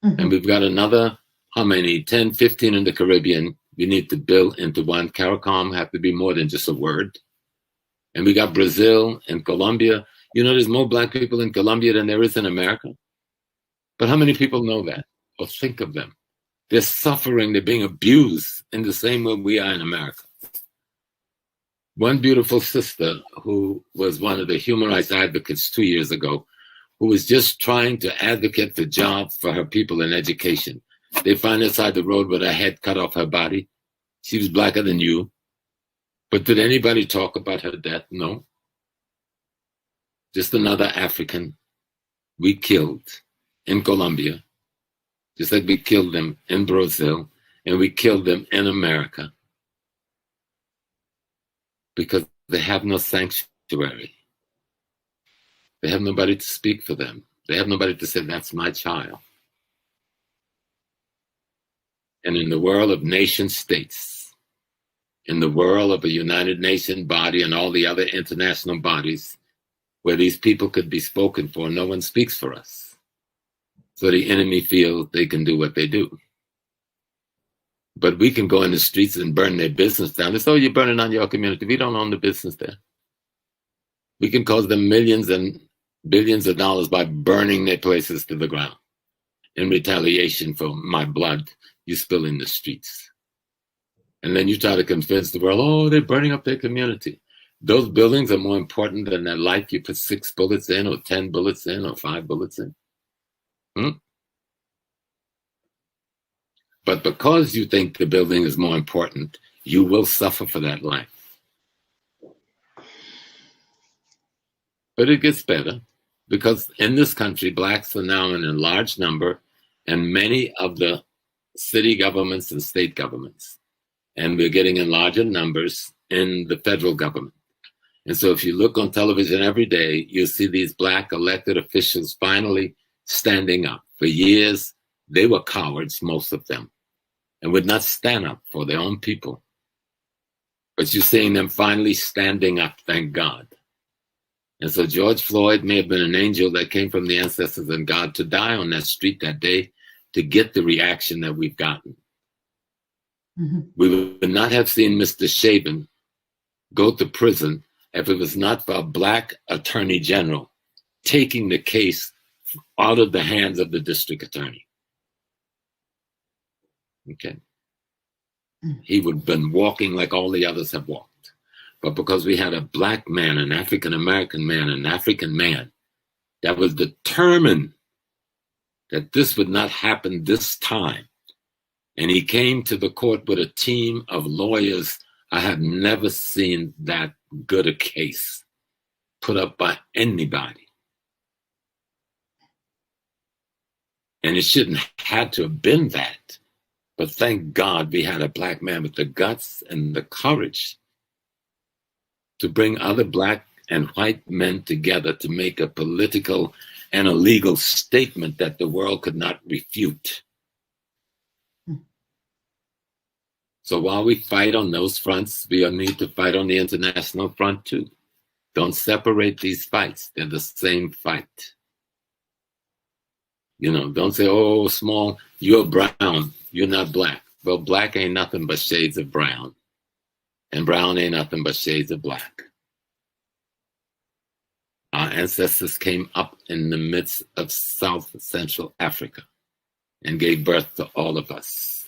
Mm-hmm. And we've got another how many, 10, 15 in the Caribbean, you need to build into one. CARICOM have to be more than just a word. And we got Brazil and Colombia. You know, there's more black people in Colombia than there is in America. But how many people know that or think of them? They're suffering, they're being abused in the same way we are in America. One beautiful sister who was one of the human rights advocates 2 years ago, who was just trying to advocate for jobs for her people in education. They found her side the road with her head cut off her body. She was blacker than you. But did anybody talk about her death? No. Just another African we killed in Colombia, just like we killed them in Brazil, and we killed them in America because they have no sanctuary. They have nobody to speak for them. They have nobody to say, that's my child. And in the world of nation states, in the world of a United Nations body and all the other international bodies where these people could be spoken for, no one speaks for us. So the enemy feels they can do what they do. But we can go in the streets and burn their business down. They say, oh, you're burning on your community. We don't own the business there. We can cause them millions and billions of dollars by burning their places to the ground in retaliation for my blood you spill in the streets. And then you try to convince the world, oh, they're burning up their community. Those buildings are more important than that life you put 6 bullets in or 10 bullets in or 5 bullets in. But because you think the building is more important, you will suffer for that life. But it gets better because in this country, blacks are now in a large number and many of the city governments and state governments. And we're getting in larger numbers in the federal government. And so if you look on television every day, you'll see these black elected officials finally standing up. For years, they were cowards, most of them, and would not stand up for their own people. But you're seeing them finally standing up, thank God. And so George Floyd may have been an angel that came from the ancestors and God to die on that street that day to get the reaction that we've gotten. Mm-hmm. We would not have seen Mr. Shaven go to prison if it was not for a black attorney general taking the case out of the hands of the district attorney. Okay. He would have been walking like all the others have walked. But because we had a black man, an African-American man, an African man that was determined that this would not happen this time, and he came to the court with a team of lawyers, I have never seen that good a case put up by anybody. And it shouldn't have to have been that. But thank God we had a black man with the guts and the courage to bring other black and white men together to make a political and a legal statement that the world could not refute. So while we fight on those fronts, we need to fight on the international front too. Don't separate these fights. They're the same fight. You know, don't say, oh, small, you're brown, you're not black. Well, black ain't nothing but shades of brown. And brown ain't nothing but shades of black. Our ancestors came up in the midst of South Central Africa and gave birth to all of us.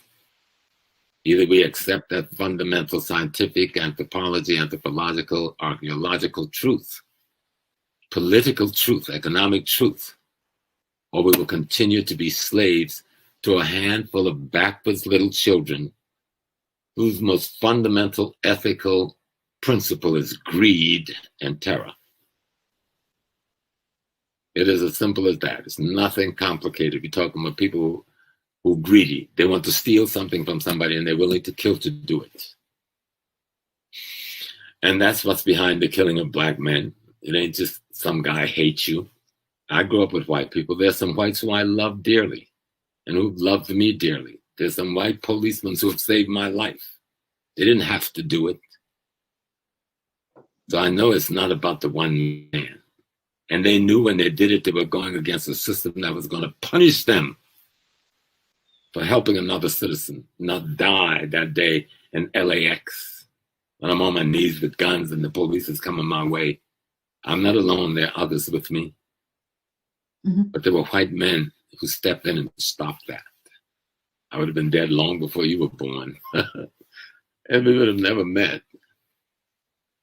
Either we accept that fundamental scientific, anthropology, anthropological, archaeological truth, political truth, economic truth, or we will continue to be slaves to a handful of backwards little children whose most fundamental ethical principle is greed and terror. It is as simple as that. It's nothing complicated. You're talking about people who are greedy. They want to steal something from somebody and they're willing to kill to do it. And that's what's behind the killing of black men. It ain't just some guy hates you. I grew up with white people. There's some whites who I love dearly and who loved me dearly. There's some white policemen who have saved my life. They didn't have to do it. So I know it's not about the one man. And they knew when they did it, they were going against a system that was going to punish them. for helping another citizen not die that day in LAX. When I'm on my knees with guns and the police is coming my way, I'm not alone. There are others with me. Mm-hmm. But there were white men who stepped in and stopped that. I would have been dead long before you were born. And we would have never met.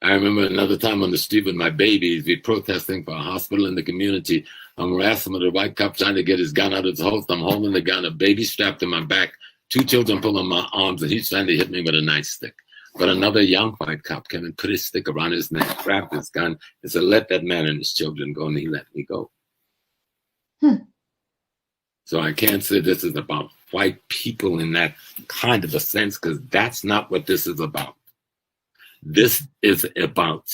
I remember another time on the street with my babies, we protesting for a hospital in the community. I'm harassing with a white cop trying to get his gun out of his holster. I'm holding the gun, a baby strapped to my back, 2 children pulling my arms, and he's trying to hit me with a nightstick. But another young white cop came and put his stick around his neck, grabbed his gun, and said, "Let that man and his children go," and he let me go. So I can't say this is about white people in that kind of a sense, because that's not what this is about. This is about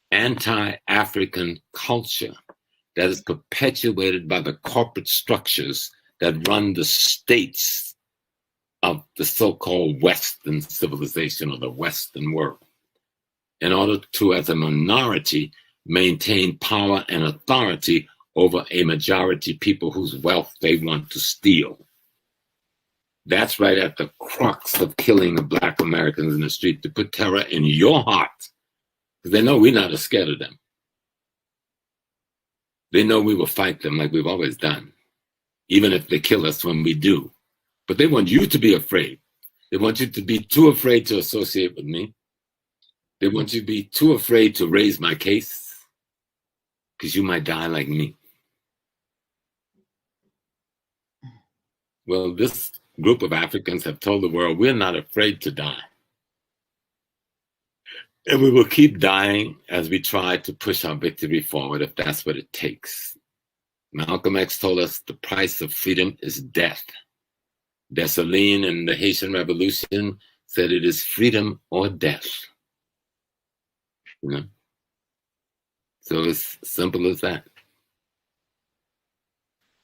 anti-African culture that is perpetuated by the corporate structures that run the states of the so-called Western civilization or the Western world, in order to, as a minority, maintain power and authority over a majority people whose wealth they want to steal. That's right at the crux of killing the Black Americans in the street, to put terror in your heart. Because they know we're not scared of them. They know we will fight them like we've always done, even if they kill us when we do. But they want you to be afraid. They want you to be too afraid to associate with me. They want you to be too afraid to raise my case, because you might die like me. Well, this group of Africans have told the world, we're not afraid to die. And we will keep dying as we try to push our victory forward, if that's what it takes. Malcolm X told us the price of freedom is death. Dessalines in the Haitian Revolution said it is freedom or death. You know? So it's simple as that.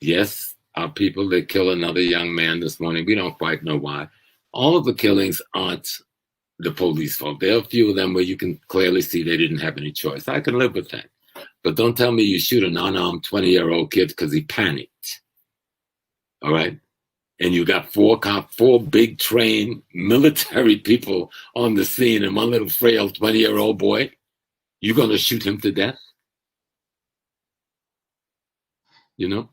Yes, our people, they kill another young man this morning. We don't quite know why. All of the killings aren't the police fault. There are a few of them where you can clearly see they didn't have any choice. I can live with that. But don't tell me you shoot an unarmed 20-year-old kid because he panicked. All right? And you got 4 big trained military people on the scene, and one little frail 20-year-old boy, you're going to shoot him to death? You know?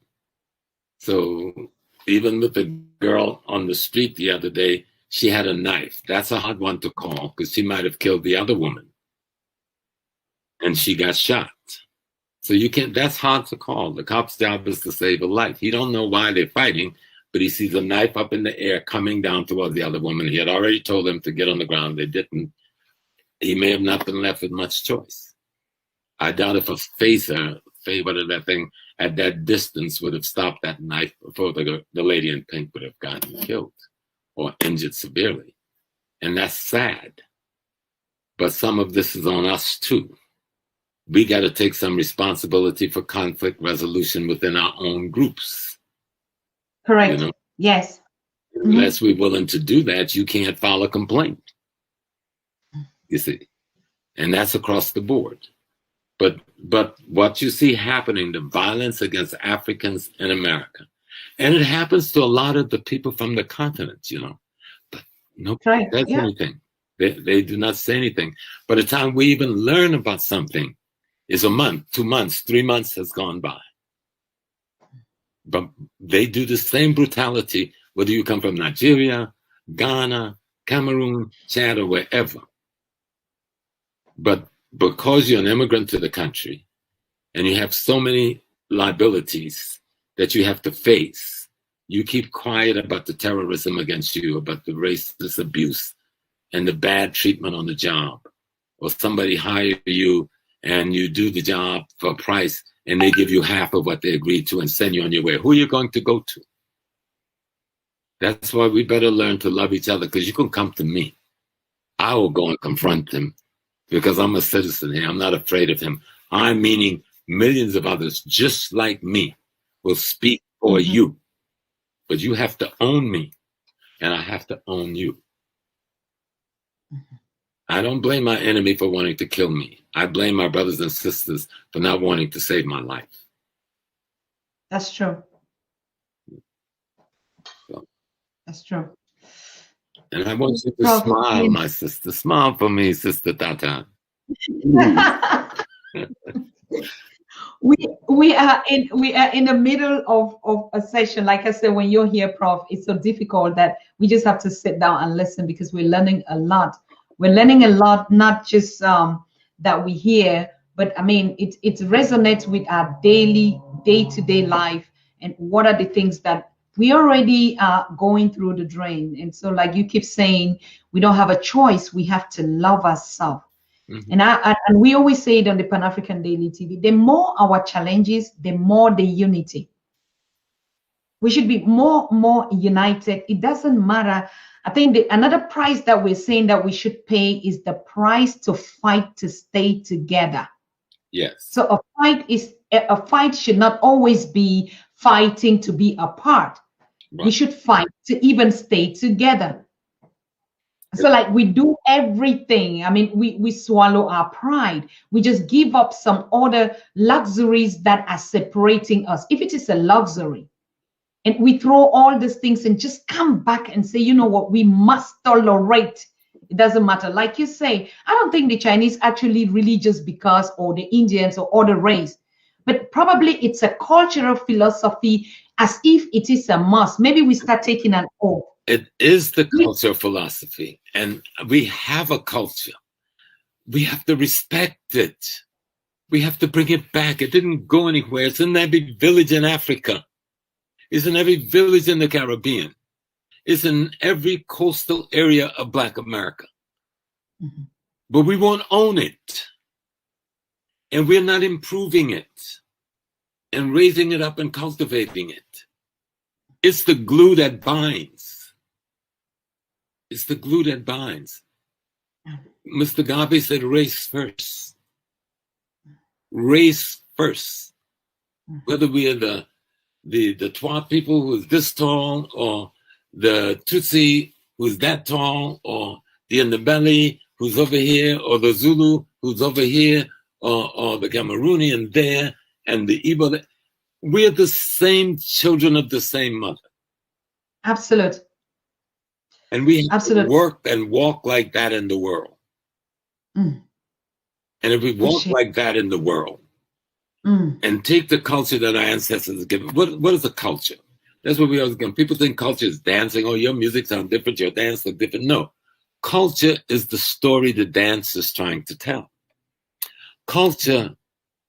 So even with the girl on the street the other day, she had a knife. That's a hard one to call, because she might have killed the other woman. And she got shot. So you can't, that's hard to call. The cop's job is to save a life. He don't know why they're fighting, but he sees a knife up in the air coming down towards the other woman. He had already told them to get on the ground. They didn't. He may have not been left with much choice. I doubt if a phaser, whatever that thing, at that distance would have stopped that knife before the lady in pink would have gotten killed or injured severely. And that's sad. But some of this is on us too. We got to take some responsibility for conflict resolution within our own groups. Correct. You know? Yes. Unless we're willing to do that, you can't file a complaint. You see? And that's across the board. But what you see happening, the violence against Africans in America, and it happens to a lot of the people from the continent, you know, but nobody says anything. They do not say anything. By the time we even learn about something, is a month, 2 months, 3 months has gone by. But they do the same brutality, whether you come from Nigeria, Ghana, Cameroon, Chad, or wherever. But because you're an immigrant to the country and you have so many liabilities that you have to face, you keep quiet about the terrorism against you, about the racist abuse and the bad treatment on the job. Or somebody hire you and you do the job for a price and they give you half of what they agreed to and send you on your way. Who are you going to go to? That's why we better learn to love each other, because you can come to me. I will go and confront him because I'm a citizen here. I'm not afraid of him. I'm meaning millions of others just like me will speak for you. But you have to own me and I have to own you. I don't blame my enemy for wanting to kill me. I blame my brothers and sisters for not wanting to save my life. That's true. So, That's true. And I want you to Prof, smile, my sister. Smile for me, Sister Tata. we are in the middle of a session. Like I said, when you're here, Prof, it's so difficult that we just have to sit down and listen because we're learning a lot. We're learning a lot, not just that we hear, but I mean it resonates with our daily day-to-day life and what are the things that we already are going through the drain. And so, like you keep saying, we don't have a choice. We have to love ourselves. Mhm. And we always say it on the Pan African Daily TV. The more our challenges, the more the unity. We should be more united. It doesn't matter. I think another price that we're saying that we should pay is the price to fight to stay together. Yes. So a fight should not always be fighting to be apart. Right. We should fight to even stay together. So like we do everything. I mean, we swallow our pride. We just give up some other luxuries that are separating us. If it is a luxury, and we throw all these things and just come back and say, you know what, we must tolerate. It doesn't matter. Like you say, I don't think the Chinese actually religious because, or the Indians or other race, but probably it's a cultural philosophy as if it is a must. Maybe we start taking an oath. It is the culture philosophy, and we have a culture. We have to respect it. We have to bring it back. It didn't go anywhere. It's in every village in Africa. It's in every village in the Caribbean. It's in every coastal area of Black America. Mm-hmm. But we won't own it. And we're not improving it and raising it up and cultivating it. It's the glue that binds. It's the glue that binds. Mr. Garvey said, race first. Race first. Whether we are the Twa people who's this tall, or the Tutsi who's that tall, or the Ndebele who's over here, or the Zulu who's over here, or the Cameroonian there, and the Igbo there. We're the same children of the same mother. Absolute. And we have to work and walk like that in the world. And if we walk like that in the world and take the culture that our ancestors have given, what is a culture? That's what we always get. People think culture is dancing. Oh, your music sounds different. Your dance looks different. No. Culture is the story the dance is trying to tell. Culture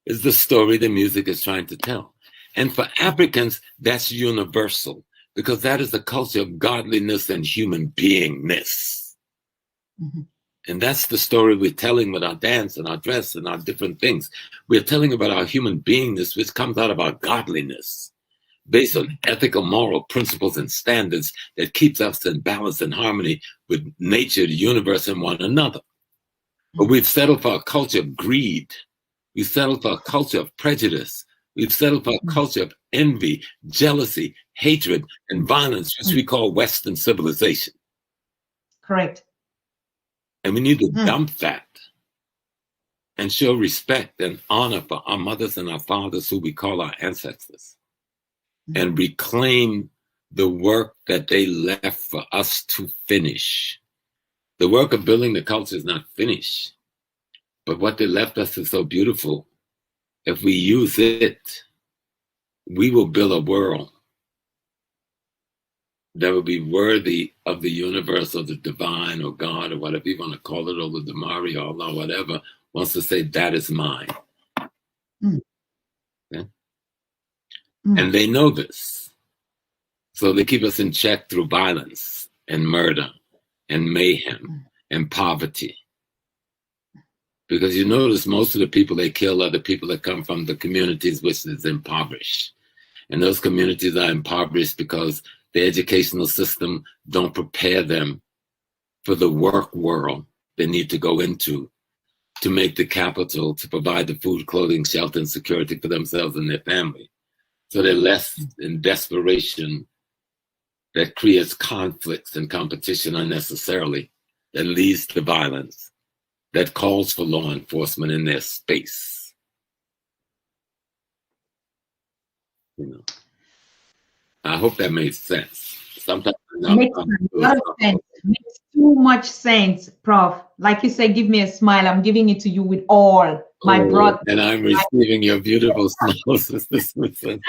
is the story the music is trying to tell. And for Africans, that's universal, because that is the culture of godliness and human beingness. Mm-hmm. And that's the story we're telling with our dance and our dress and our different things. We're telling about our human beingness, which comes out of our godliness, based on ethical, moral principles and standards that keeps us in balance and harmony with nature, the universe, and one another. But we've settled for a culture of greed. We've settled for a culture of prejudice. We've settled for a culture of envy, jealousy, hatred, and violence, which we call Western civilization. Correct. And we need to dump that and show respect and honor for our mothers and our fathers, who we call our ancestors, and reclaim the work that they left for us to finish. The work of building the culture is not finished, but what they left us is so beautiful. If we use it, we will build a world that will be worthy of the universe or the divine or God or whatever you want to call it, or the Damari or Allah, whatever wants to say, that is mine. Okay? And they know this. So they keep us in check through violence and murder and mayhem and poverty. Because you notice most of the people they kill are the people that come from the communities which is impoverished. And those communities are impoverished because the educational system don't prepare them for the work world they need to go into to make the capital, to provide the food, clothing, shelter, and security for themselves and their family. So they're less in desperation that creates conflicts and competition unnecessarily, that leads to violence, that calls for law enforcement in their space. You know, I hope that made sense. Sometimes Makes a lot of sense. Makes too much sense, Prof. Like you said, give me a smile. I'm giving it to you with all my brother. And I'm receiving your beautiful smiles, Sister Smithson.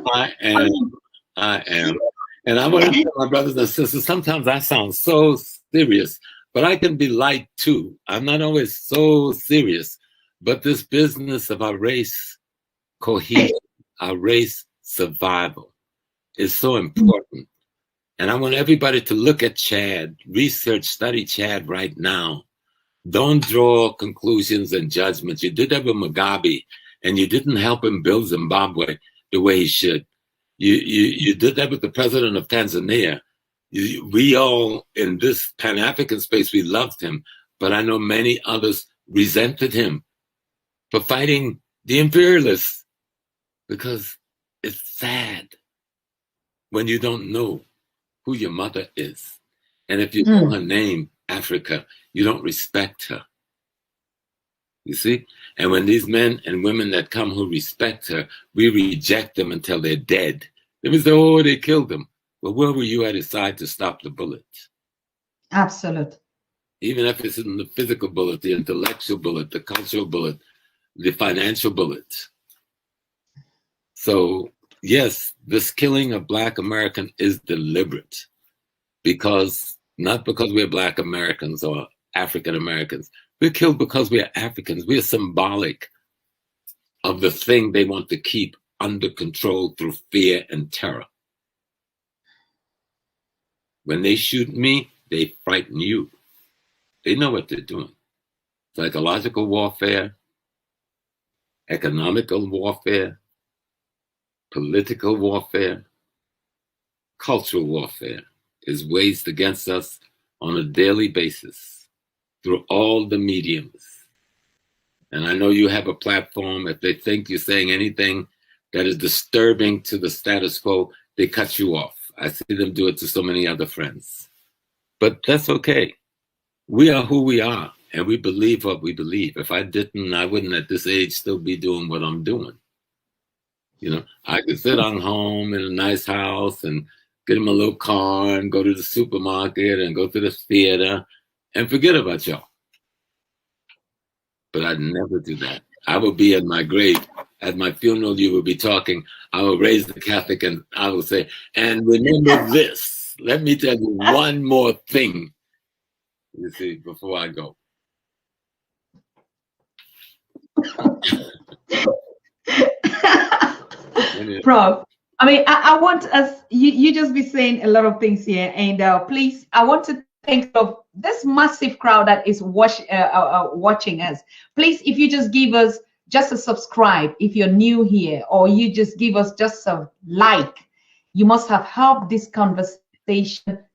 I am. And I want to tell my brothers and sisters, sometimes I sound so serious, but I can be light too. I'm not always so serious. But this business of our race cohesion, our race survival is so important. And I want everybody to look at Chad, research, study Chad right now. Don't draw conclusions and judgments. You did that with Mugabe, and you didn't help him build Zimbabwe the way he should. You did that with the president of Tanzania. We all, in this Pan-African space, we loved him, but I know many others resented him for fighting the imperialists, because it's sad when you don't know who your mother is. And if you know her name, Africa, you don't respect her. You see? And when these men and women that come who respect her, we reject them until they're dead. They will say, oh, they killed them. Well, where were you at his side to stop the bullet? Absolute. Even if it's in the physical bullet, the intellectual bullet, the cultural bullet, the financial bullet. So, yes, this killing of Black American is deliberate, because not because we're Black Americans or African Americans. We're killed because we are Africans. We are symbolic of the thing they want to keep under control through fear and terror. When they shoot me, they frighten you. They know what they're doing. Psychological warfare, economical warfare, political warfare, cultural warfare is waged against us on a daily basis through all the mediums. And I know you have a platform. If they think you're saying anything that is disturbing to the status quo, they cut you off. I see them do it to so many other friends. But that's okay. We are who we are, and we believe what we believe. If I didn't, I wouldn't at this age still be doing what I'm doing. You know, I could sit on home in a nice house and get in my little car and go to the supermarket and go to the theater and forget about y'all. But I'd never do that. I will be at my grave. At my funeral, you will be talking. I will raise the Catholic and I will say, and remember this. Let me tell you one more thing, you see, before I go. Prof, I mean, I want us, you just be saying a lot of things here. And please, I want to thank of this massive crowd that is watching us. Please, if you just give us just a subscribe, if you're new here, or you just give us just a like, you must have helped this conversation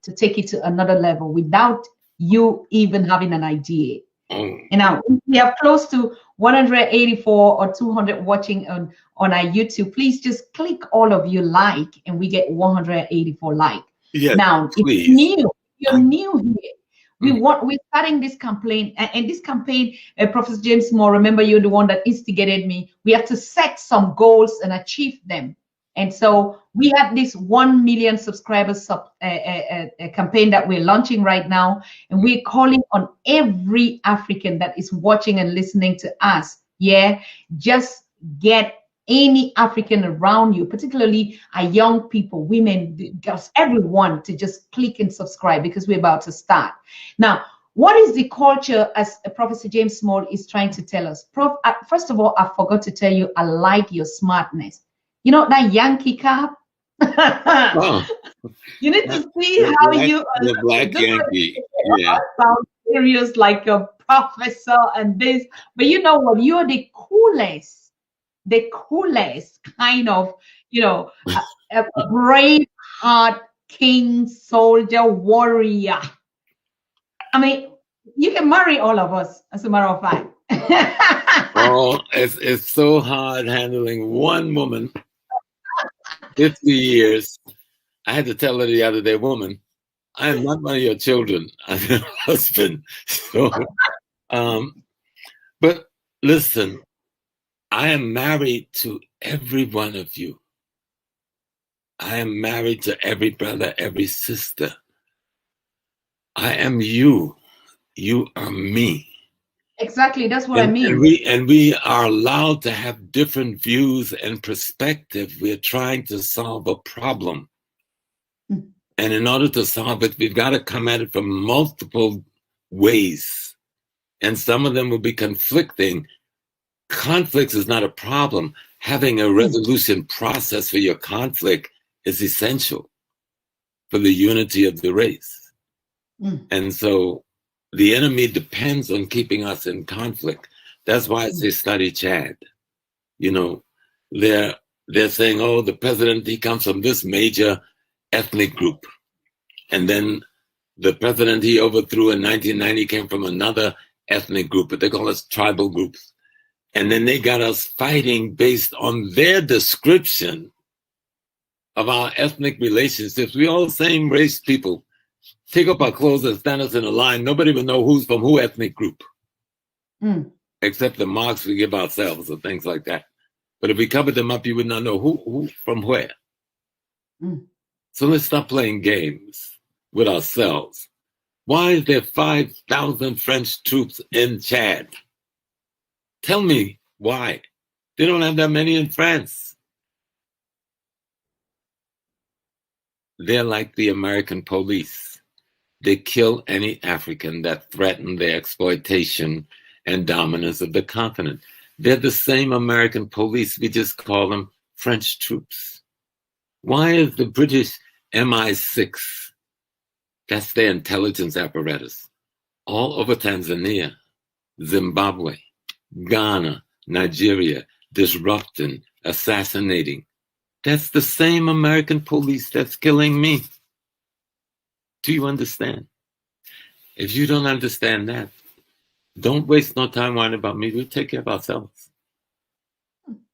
to take it to another level without you even having an idea. And now we have close to 184 or 200 watching on our YouTube. Please just click all of you like, and we get 184 like. Yes, now, please. if you're new here, we're starting this campaign, and this campaign, Professor James Moore, remember, you're the one that instigated me. We have to set some goals and achieve them. And so we have this 1 million subscribers campaign that we're launching right now. And we're calling on every African that is watching and listening to us. Yeah, just get any African around you, particularly our young people, women, girls, everyone, to just click and subscribe, because we're about to start. Now, what is the culture, as Professor James Small is trying to tell us? Prof, first of all, I forgot to tell you, I like your smartness. You know that Yankee cap? Oh. You need to see how you the Black Yankee. Yeah. Sound serious like a professor and this, but you know what? You're the coolest kind of, you know, a brave heart king, soldier, warrior. I mean, you can marry all of us, as a matter of fact. Oh, it's so hard handling one woman. 50 years. I had to tell her the other day, woman, I am not one of your children. I'm your husband. So, but listen, I am married to every one of you. I am married to every brother, every sister. I am you. You are me. Exactly, that's what I And mean. we are allowed to have different views and perspective. We're trying to solve a problem. Mm. And in order to solve it, we've got to come at it from multiple ways. And some of them will be conflicting. Conflicts is not a problem. Having a resolution process for your conflict is essential for the unity of the race. And so the enemy depends on keeping us in conflict. That's why I say study Chad. You know, they're saying, oh, the president, he comes from this major ethnic group. And then the president he overthrew in 1990 came from another ethnic group, but they call us tribal groups. And then they got us fighting based on their description of our ethnic relationships. We all the same race people. Take up our clothes and stand us in a line. Nobody will know who's from who ethnic group, except the marks we give ourselves or things like that. But if we covered them up, you would not know who from where. So let's stop playing games with ourselves. Why is there 5,000 French troops in Chad? Tell me why. They don't have that many in France. They're like the American police. They kill any African that threaten their exploitation and dominance of the continent. They're the same American police. We just call them French troops. Why is the British MI6, that's their intelligence apparatus, all over Tanzania, Zimbabwe, Ghana, Nigeria, disrupting, assassinating? That's the same American police that's killing me. Do you understand? If you don't understand that, don't waste no time worrying about me. We'll take care of ourselves.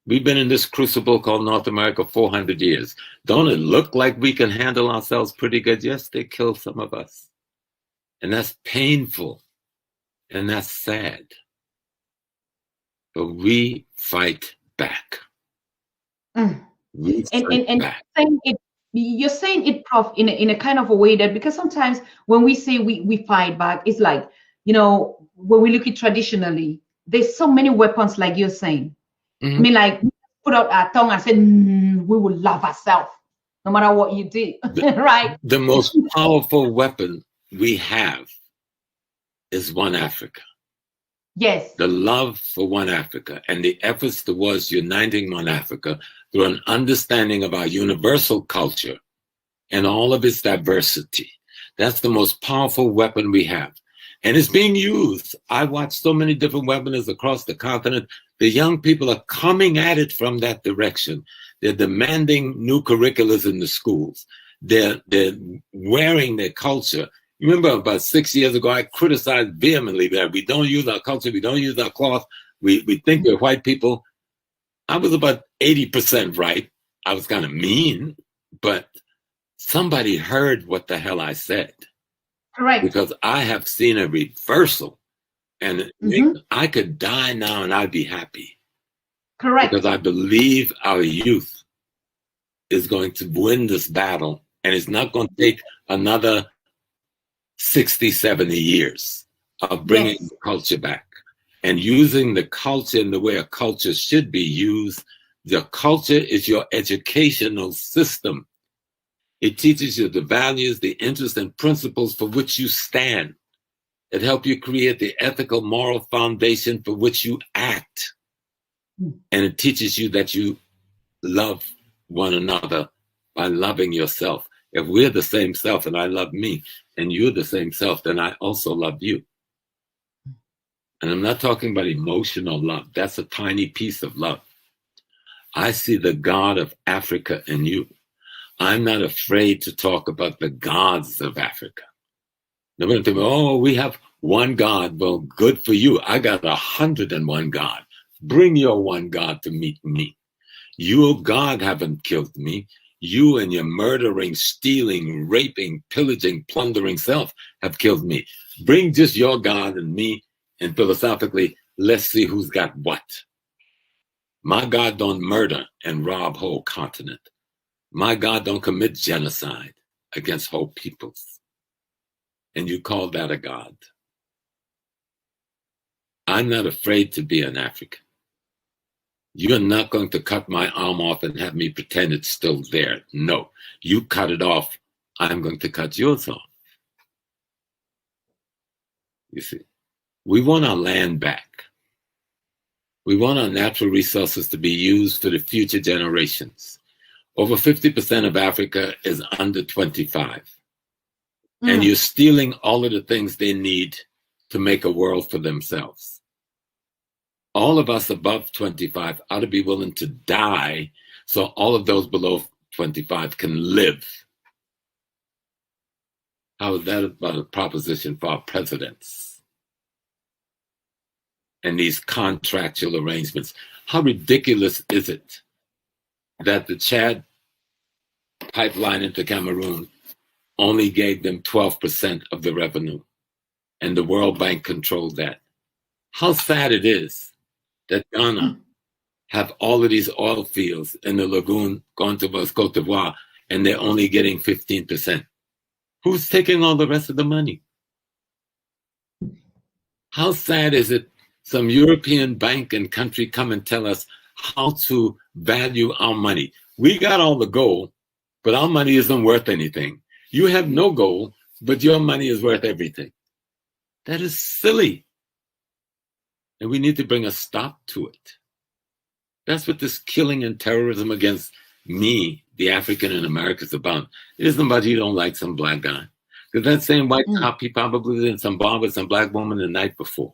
We've been in this crucible called North America 400 years. Don't it look like we can handle ourselves pretty good? Yes, they killed some of us. And that's painful. And that's sad. But we fight back. We fight back. You're saying it, Prof, in a kind of a way that, because sometimes when we say we fight back, it's like, you know, when we look at traditionally, there's so many weapons, like you're saying. I mean, like, we put out our tongue and say, we will love ourselves, no matter what you do, right? The most powerful weapon we have is one Africa. Yes. The love for one Africa and the efforts towards uniting one Africa through an understanding of our universal culture and all of its diversity. That's the most powerful weapon we have. And it's being used. I watch so many different weapons across the continent. The young people are coming at it from that direction. They're demanding new curriculums in the schools. They're wearing their culture. You remember about 6 years ago, I criticized vehemently that we don't use our culture, we don't use our cloth, we think we're white people. I was about 80% right. I was kind of mean, but somebody heard what the hell I said. Correct. Because I have seen a reversal, and I could die now and I'd be happy. Correct. Because I believe our youth is going to win this battle, and it's not going to take another 60, 70 years of bringing the culture back and using the culture in the way a culture should be used. The culture is your educational system. It teaches you the values, the interests, and principles for which you stand. It helps you create the ethical, moral foundation for which you act. And it teaches you that you love one another by loving yourself. If we're the same self and I love me, and you're the same self, then I also love you. And I'm not talking about emotional love. That's a tiny piece of love. I see the God of Africa in you. I'm not afraid to talk about the gods of Africa. Nobody tell me, oh, we have one God. Well, good for you. I got 101 God. Bring your one God to meet me. Your God haven't killed me. You and your murdering, stealing, raping, pillaging, plundering self have killed me. Bring just your God and me, and philosophically, let's see who's got what. My God don't murder and rob whole continent. My God don't commit genocide against whole peoples. And you call that a God. I'm not afraid to be an African. You're not going to cut my arm off and have me pretend it's still there. No, you cut it off. I'm going to cut yours off. You see, we want our land back. We want our natural resources to be used for the future generations. Over 50% of Africa is under 25. And you're stealing all of the things they need to make a world for themselves. All of us above 25 ought to be willing to die so all of those below 25 can live. How is that about a proposition for our presidents? And these contractual arrangements. How ridiculous is it that the Chad pipeline into Cameroon only gave them 12% of the revenue, and the World Bank controlled that? How sad it is that Ghana have all of these oil fields in the lagoon going to Cote d'Ivoire, and they're only getting 15%. Who's taking all the rest of the money? How sad is it some European bank and country come and tell us how to value our money? We got all the gold, but our money isn't worth anything. You have no gold, but your money is worth everything. That is silly. And we need to bring a stop to it. That's what this killing and terrorism against me, the African in America, is about. It isn't about you don't like some black guy. Because that same white cop, he probably was in some bar with some black woman the night before.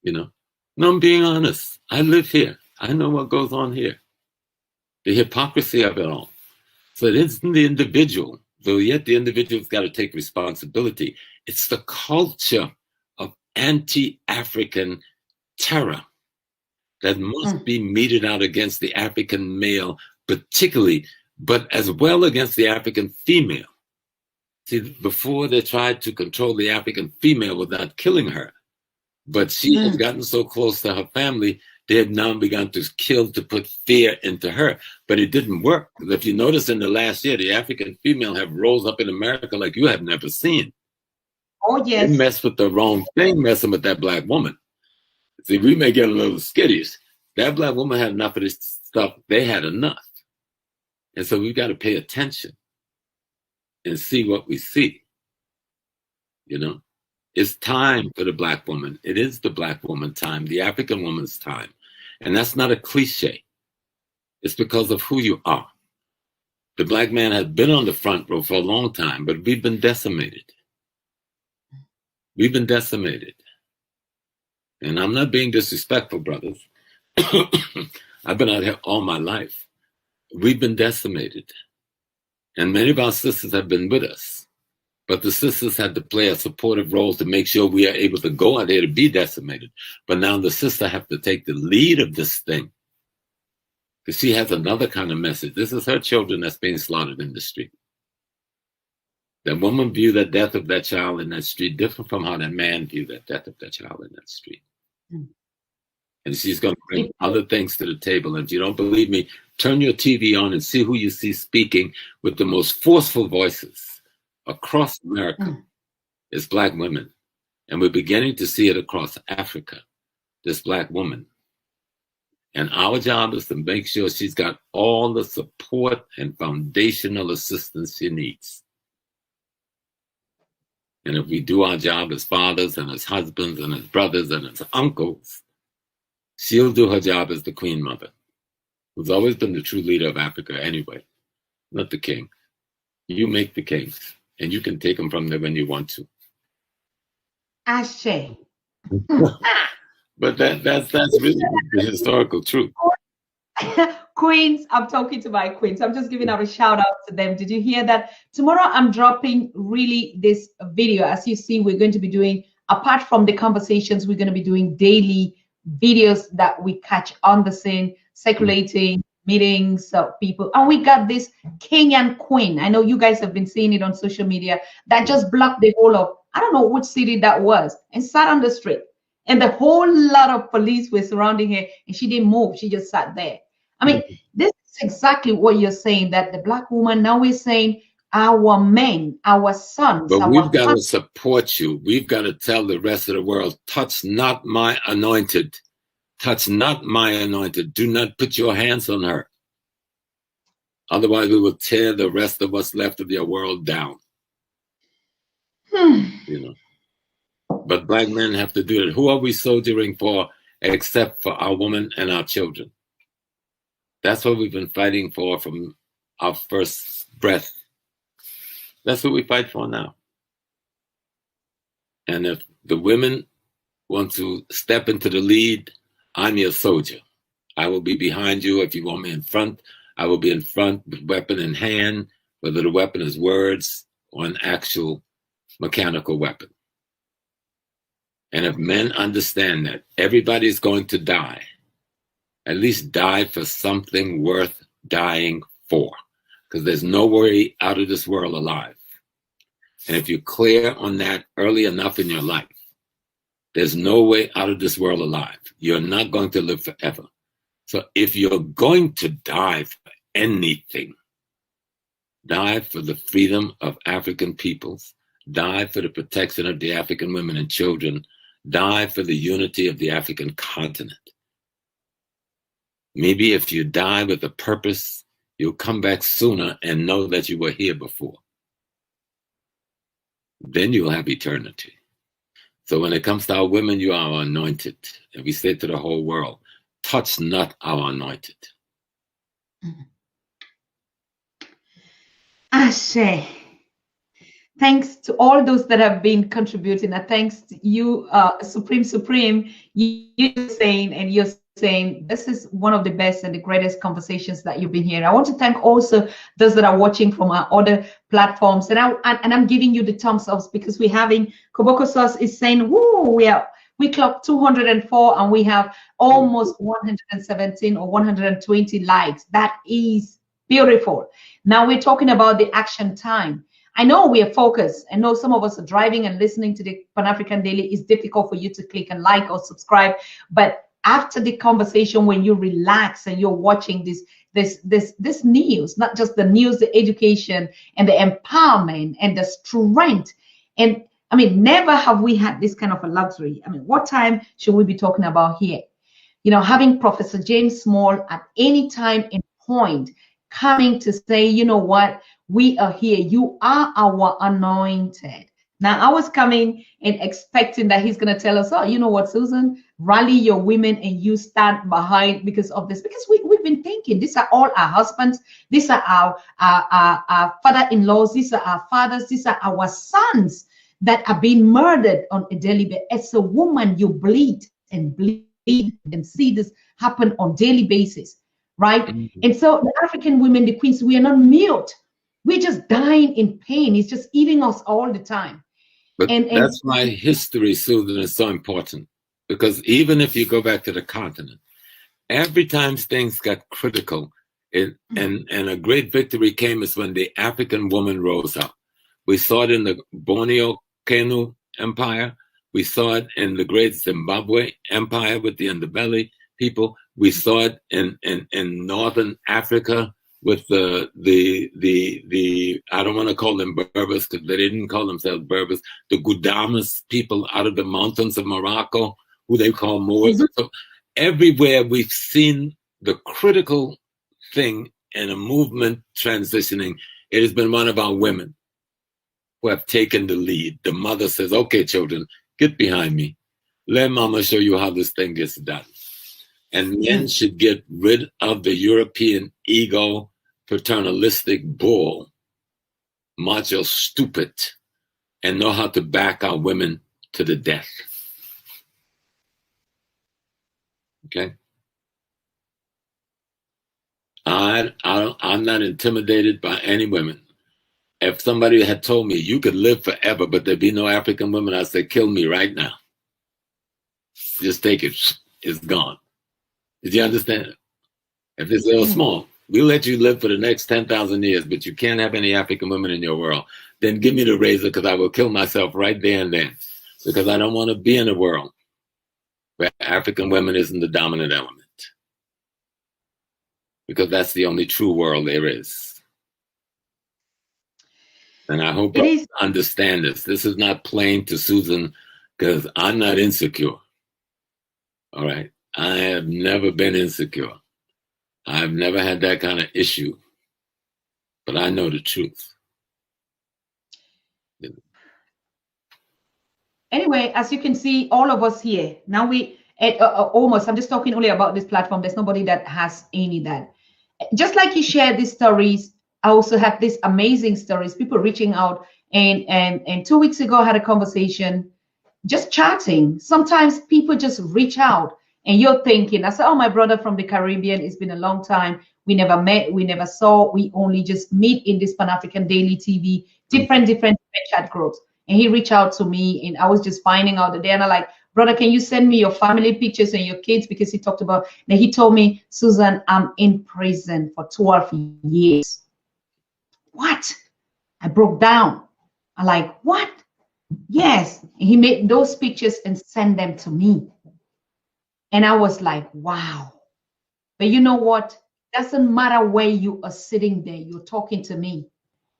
You know? No, I'm being honest. I live here. I know what goes on here. The hypocrisy of it all. So it isn't the individual, though yet the individual's got to take responsibility. It's the culture of anti-African terror that must be meted out against the African male particularly, but as well against the African female. See, before they tried to control the African female without killing her, but she has gotten so close to her family, they have now begun to kill to put fear into her. But it didn't work. If you notice in the last year, the African female have rose up in America like you have never seen. Oh, yes. They mess with the wrong thing, messing with that black woman. See, we may get a little skittish. That black woman had enough of this stuff. They had enough. And so we've got to pay attention and see what we see. You know, it's time for the black woman. It is the black woman time, the African woman's time. And that's not a cliche. It's because of who you are. The black man has been on the front row for a long time, but we've been decimated. We've been decimated. And I'm not being disrespectful, brothers. I've been out here all my life. We've been decimated. And many of our sisters have been with us. But the sisters had to play a supportive role to make sure we are able to go out there to be decimated. But now the sister have to take the lead of this thing. Because she has another kind of message. This is her children that's being slaughtered in the street. That woman viewed the death of that child in that street different from how that man viewed the death of that child in that street. And she's going to bring other things to the table. And if you don't believe me, turn your TV on and see who you see speaking with the most forceful voices across America. It's black women. And we're beginning to see it across Africa, this black woman. And our job is to make sure she's got all the support and foundational assistance she needs. And if we do our job as fathers and as husbands and as brothers and as uncles, she'll do her job as the Queen Mother, who's always been the true leader of Africa anyway, not the king. You make the kings, and you can take them from there when you want to. Ashe. But that's really the historical truth. Queens, I'm talking to my queens. I'm just giving out a shout out to them. Did you hear that? Tomorrow I'm dropping really this video. As you see, we're going to be doing, apart from the conversations, we're going to be doing daily videos that we catch on the scene, circulating, meetings of people. And we got this king and queen. I know you guys have been seeing it on social media that just blocked the whole of, I don't know which city that was, and sat on the street. And the whole lot of police were surrounding her, and she didn't move. She just sat there. I mean, this is It's exactly what you're saying, that the Black woman now is saying, our men, our sons, But our we've got to fathers. support you. We've got to tell the rest of the world, touch not my anointed. Touch not my anointed. Do not put your hands on her. Otherwise, we will tear the rest of what's left of your world down. You know. But Black men have to do it. Who are we soldiering for except for our women and our children? That's what we've been fighting for from our first breath. That's what we fight for now. And if the women want to step into the lead, I'm your soldier. I will be behind you. If you want me in front, I will be in front with weapon in hand, whether the weapon is words or an actual mechanical weapon. And if men understand that everybody is going to die, at least die for something worth dying for, because there's no way out of this world alive. And if you're clear on that early enough in your life, there's no way out of this world alive. You're not going to live forever. So if you're going to die for anything, die for the freedom of African peoples, die for the protection of the African women and children, die for the unity of the African continent. Maybe if you die with a purpose, you'll come back sooner and know that you were here before. Then you'll have eternity. So when it comes to our women, you are our anointed. And we say to the whole world, touch not our anointed. Ashe. Thanks to all those that have been contributing, and thanks to you, Supreme, you're saying this is one of the best and the greatest conversations that you've been hearing. I want to thank also those that are watching from our other platforms, and I'm giving you the thumbs up because we're having Koboko Sauce is saying, woo, we clocked 204 and we have almost 117 or 120 likes. That is beautiful. Now we're talking about the action time. I know we are focused. I know some of us are driving and listening to the Pan-African Daily. It's difficult for you to click and like or subscribe. But after the conversation, when you relax and you're watching this news, not just the news, the education and the empowerment and the strength. And I mean, never have we had this kind of a luxury. I mean, what time should we be talking about here? You know, having Professor James Small at any time and point coming to say, you know what, we are here. You are our anointed. Now, I was coming and expecting that he's going to tell us, oh, you know what, Susan, rally your women and you stand behind because of this. Because we've been thinking, these are all our husbands. These are our father-in-laws. These are our fathers. These are our sons that are being murdered on a daily basis. As a woman, you bleed and see this happen on daily basis, right? Mm-hmm. And so the African women, the queens, we are not mute. We're just dying in pain. It's just eating us all the time. But that's why history, Susan, is so important. Because even if you go back to the continent, every time things got critical, and a great victory came is when the African woman rose up. We saw it in the Borneo Kenu Empire. We saw it in the great Zimbabwe Empire with the Ndebele people. We saw it in Northern Africa with the I don't want to call them Berbers because they didn't call themselves Berbers, the Gudamas people out of the mountains of Morocco, who they call Moors. Mm-hmm. So everywhere we've seen the critical thing in a movement transitioning, it has been one of our women who have taken the lead. The mother says, okay, children, get behind me. Let mama show you how this thing gets done. And men should get rid of the European ego, paternalistic bull, macho stupid, and know how to back our women to the death. Okay? I'm not intimidated by any women. If somebody had told me you could live forever, but there'd be no African women, I'd say, kill me right now. Just take it. It's gone. Did you understand? If it's little small, we'll let you live for the next 10,000 years, but you can't have any African women in your world. Then give me the razor because I will kill myself right there and then. Because I don't want to be in a world where African women isn't the dominant element. because that's the only true world there is. And I hope you understand this. This is not plain to Susan, because I'm not insecure. All right. I have never been insecure. I've never had that kind of issue. But I know the truth. Anyway, as you can see, all of us here, now we almost, I'm just talking only about this platform. There's nobody that has any that. Just like you share these stories, I also have these amazing stories, people reaching out. And 2 weeks ago, I had a conversation, just chatting. Sometimes people just reach out and you're thinking, I said, oh, my brother from the Caribbean, it's been a long time. We never met, we never saw, we only just meet in this Pan-African Daily TV, different chat groups. And he reached out to me and I was just finding out the day, and I'm like, brother, can you send me your family pictures and your kids? Because he talked about, then he told me, Susan, I'm in prison for 12 years. What? I broke down. I'm like, what? Yes. And he made those pictures and sent them to me. And I was like, wow. But you know what? Doesn't matter where you are sitting there, you're talking to me.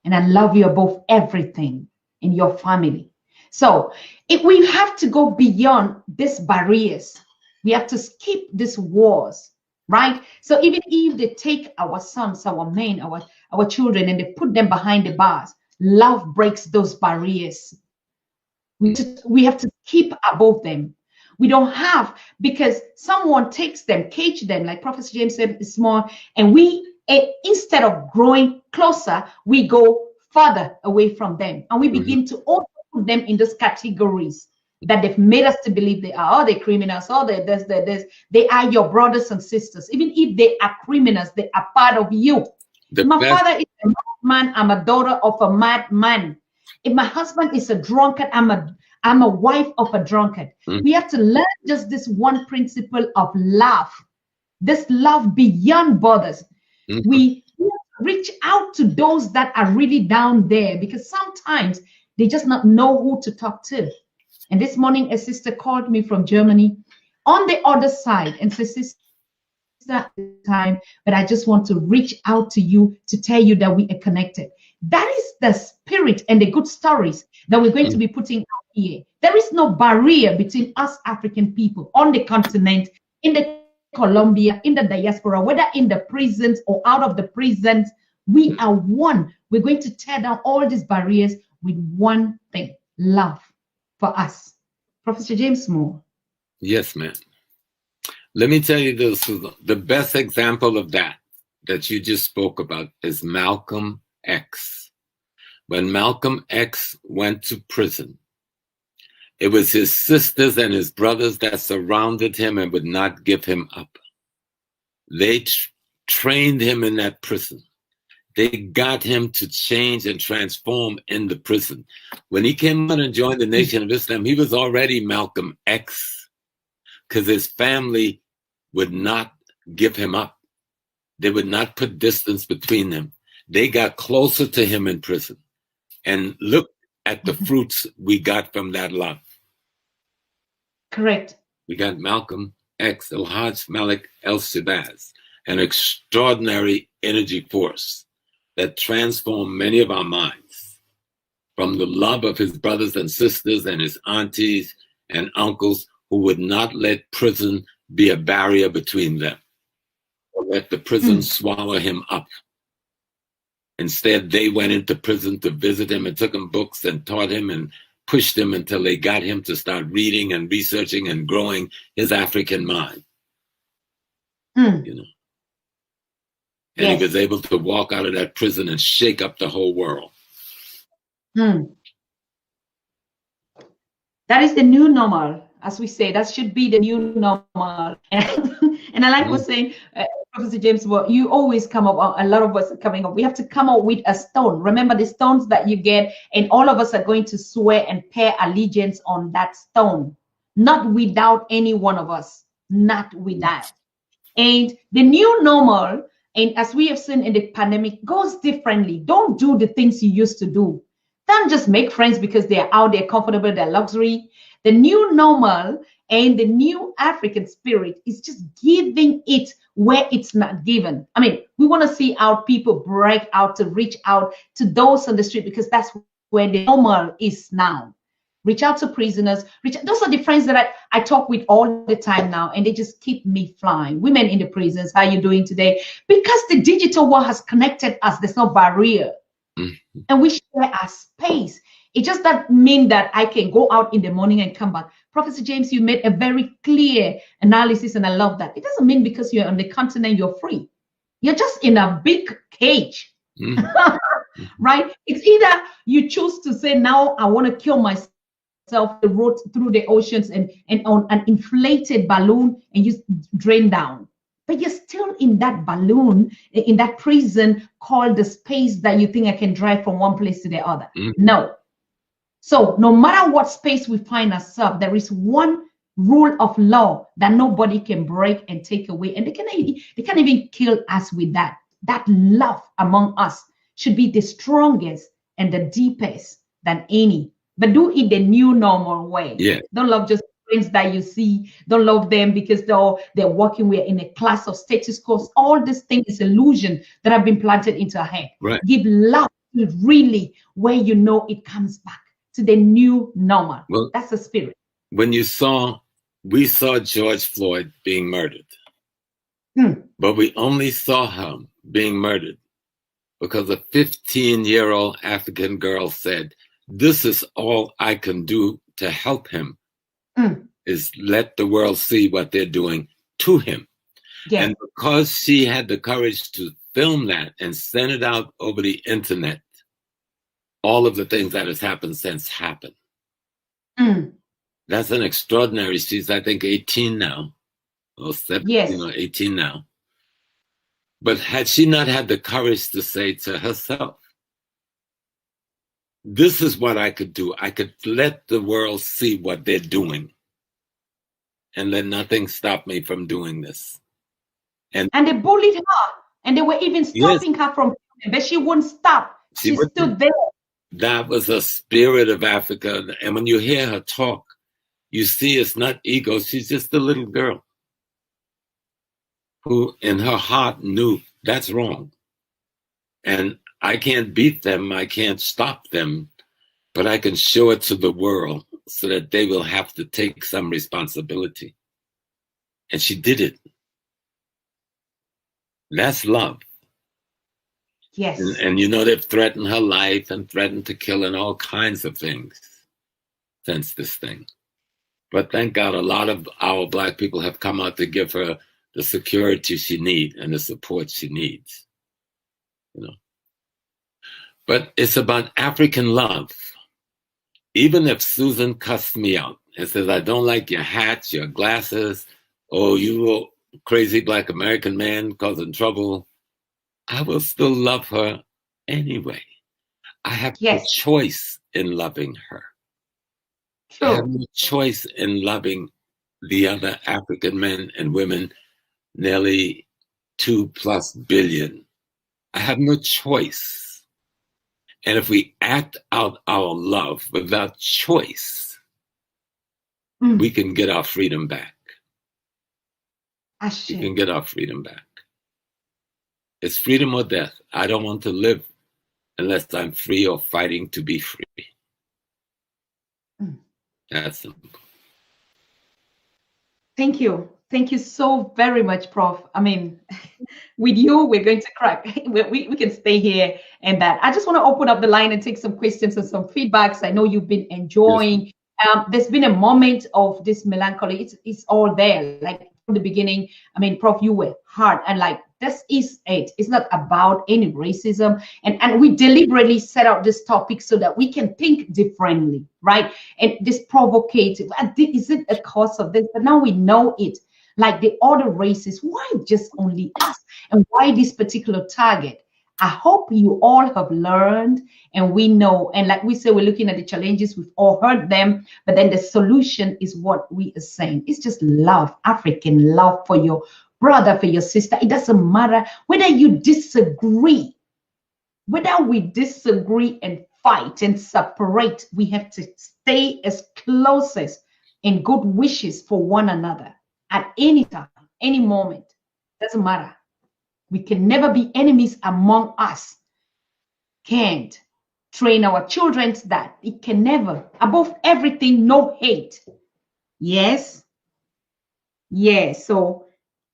And I love you above everything in your family. So if we have to go beyond these barriers, we have to skip these wars, right? So even if they take our sons, our men, our children, and they put them behind the bars, love breaks those barriers. We have to keep above them. We don't have, because someone takes them, cage them, like Professor James said, it's small, and we, instead of growing closer, we go further away from them, and we begin to also put them in those categories that they've made us to believe they are. Oh, they're criminals. Oh, they're this, they're this. They are your brothers and sisters. Even if they are criminals, they are part of you. If my father is a madman, I'm a daughter of a madman. If my husband is a drunkard, I'm a wife of a drunkard. We have to learn just this one principle of love, this love beyond borders. We reach out to those that are really down there, because sometimes they just not know who to talk to. And this morning, a sister called me from Germany on the other side and said, sister, time, but I just want to reach out to you to tell you that we are connected. That is the spirit and the good stories that we're going to be putting out here. There is no barrier between us African people on the continent, in the Colombia, in the diaspora, whether in the prisons or out of the prisons. We are one. We're going to tear down all these barriers with one thing: love for us. Professor James Moore. Yes, ma'am. Let me tell you this, the best example of that you just spoke about is Malcolm X. When Malcolm X went to prison, it was his sisters and his brothers that surrounded him and would not give him up. They trained him in that prison. They got him to change and transform in the prison. When he came out and joined the Nation of Islam, he was already Malcolm X, because his family would not give him up. They would not put distance between them. They got closer to him in prison. And look at the fruits we got from that love. Correct. We got Malcolm X, El-Hajj Malik El-Shabazz, an extraordinary energy force that transformed many of our minds from the love of his brothers and sisters and his aunties and uncles, who would not let prison be a barrier between them, or let the prison swallow him up. Instead, they went into prison to visit him and took him books and taught him and pushed him until they got him to start reading and researching and growing his African mind. You know, and he was able to walk out of that prison and shake up the whole world. That is the new normal, as we say. That should be the new normal. And I like what saying, Professor James, well, you always come up, a lot of us are coming up. We have to come up with a stone. Remember the stones that you get, and all of us are going to swear and pay allegiance on that stone. Not without any one of us. Not with that. And the new normal, and as we have seen in the pandemic, goes differently. Don't do the things you used to do. Don't just make friends because they're out there comfortable, they're luxury. The new normal and the new African spirit is just giving it where it's not given. I mean, we want to see our people break out to reach out to those on the street, because that's where the normal is now. Reach out to prisoners. Those are the friends that I talk with all the time now, and they just keep me flying. Women in the prisons, how you doing today? Because the digital world has connected us. There's no barrier. And we share our space. It just doesn't mean that I can go out in the morning and come back. Professor James, you made a very clear analysis, and I love that. It doesn't mean because you're on the continent, you're free. You're just in a big cage. Right? It's either you choose to say, now I want to kill myself, the road through the oceans and on an inflated balloon, and you drain down. But you're still in that balloon, in that prison called the space that you think I can drive from one place to the other. No. So no matter what space we find ourselves, there is one rule of law that nobody can break and take away. And they can't even kill us with that. That love among us should be the strongest and the deepest than any. But do it the new normal way. Yeah. Don't love just friends that you see. Don't love them because they're working with in a class of status quo. All this thing is illusion that have been planted into our head. Right. Give love to really where you know it comes back to the new normal. Well, that's the spirit. When we saw George Floyd being murdered, but we only saw him being murdered because a 15-year-old African girl said, "This is all I can do to help him, is let the world see what they're doing to him." Yeah. And because she had the courage to film that and send it out over the internet, all of the things that has happened since happened. That's an extraordinary. She's, I think, 18 now, or 17, yes. 18 now. But had she not had the courage to say to herself, "This is what I could do. I could let the world see what they're doing, and let nothing stop me from doing this." And they bullied her, and they were even stopping her from, but she wouldn't stop. She stood there. That was a spirit of Africa. And when you hear her talk, you see it's not ego. She's just a little girl who in her heart knew that's wrong. And I can't beat them. I can't stop them, but I can show it to the world so that they will have to take some responsibility. And she did it. That's love. Yes. And they've threatened her life and threatened to kill and all kinds of things since this thing. But thank God a lot of our Black people have come out to give her the security she needs and the support she needs. But it's about African love. Even if Susan cussed me out and says, "I don't like your hats, your glasses, oh, you crazy Black American man causing trouble," I will still love her anyway. I have no choice in loving her. Sure. I have no choice in loving the other African men and women, nearly 2+ billion. I have no choice. And if we act out our love without choice, we can get our freedom back. We can get our freedom back. It's freedom or death. I don't want to live unless I'm free or fighting to be free. That's simple. Thank you. Thank you so very much, Prof. I mean, with you, we're going to crack. We can stay here and that. I just want to open up the line and take some questions and some feedbacks. I know you've been enjoying. Yes. There's been a moment of this melancholy. It's all there. Like from the beginning, I mean, Prof, you were hard and like, this is it. It's not about any racism. And we deliberately set out this topic so that we can think differently, right? And this provocative, is it a cause of this? But now we know it. Like the other races, why just only us? And why this particular target? I hope you all have learned and we know. And like we say, we're looking at the challenges, we've all heard them, but then the solution is what we are saying. It's just love, African love for your brother, for your sister. It doesn't matter whether you disagree, whether we disagree and fight and separate, we have to stay as close as and good wishes for one another at any time, any moment. Doesn't matter. We can never be enemies among us. Can't train our children that it can never, above everything, no hate. Yes. Yes. So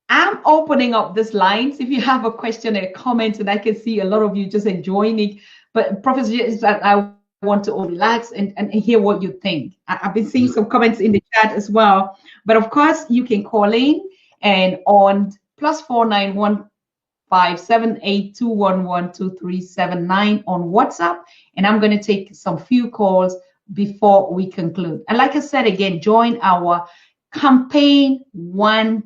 I'm opening up these lines. If you have a question or a comment, and I can see a lot of you just enjoying it. But Professor, I want to relax and hear what you think. I've been seeing some comments in the chat as well. But of course, you can call in and on +491-578-211-2379 on WhatsApp. And I'm going to take some few calls before we conclude. And like I said again, join our campaign 1-2-1.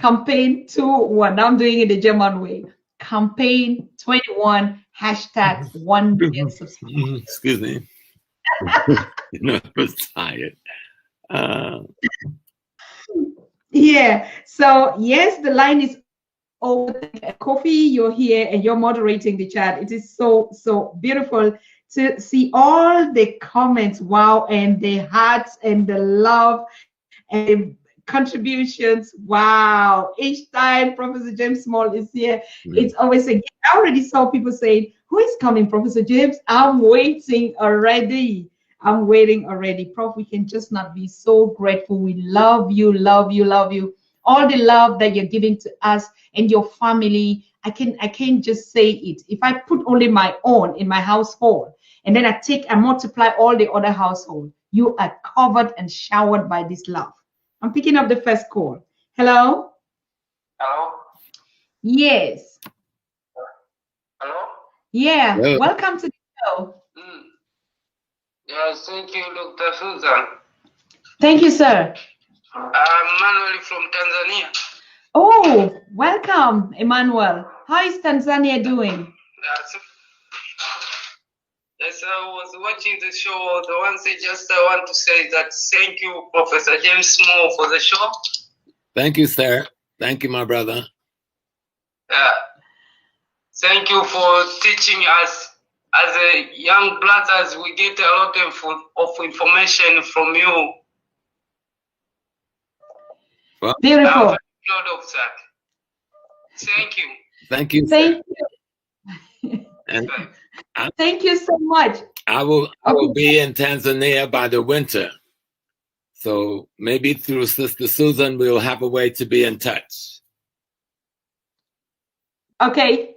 Campaign 2-1. I'm doing it the German way. Campaign 21 #1 million subscribers. Excuse me. I was tired. Yeah. So yes, the line is open. Kofi, you're here and you're moderating the chat. It is so beautiful to see all the comments. Wow, and the hearts and the love and contributions. Wow. Each time Professor James Small is here, it's always a gift. I already saw people saying, who is coming, Professor James? I'm waiting already. I'm waiting already. Prof, we can just not be so grateful. We love you, love you, love you. All the love that you're giving to us and your family. I can't just say it. If I put only my own in my household and then I multiply all the other household, you are covered and showered by this love. I'm picking up the first call. Hello? Hello? Yes. Hello? Yeah. Hello. Welcome to the show. Yes, thank you, Dr. Susan. Thank you, sir. I'm Manuel from Tanzania. Oh, welcome, Emmanuel. How is Tanzania doing? Yes, I was watching the show. The one thing just I want to say that thank you, Professor James Small, for the show. Thank you, sir. Thank you, my brother. Thank you for teaching us. As a young brothers, we get a lot of information from you. Well, beautiful. I'm very proud of that. Thank you. Thank you. Thank you. And thank you so much. I will be in Tanzania by the winter. So maybe through Sister Susan, we'll have a way to be in touch. Okay.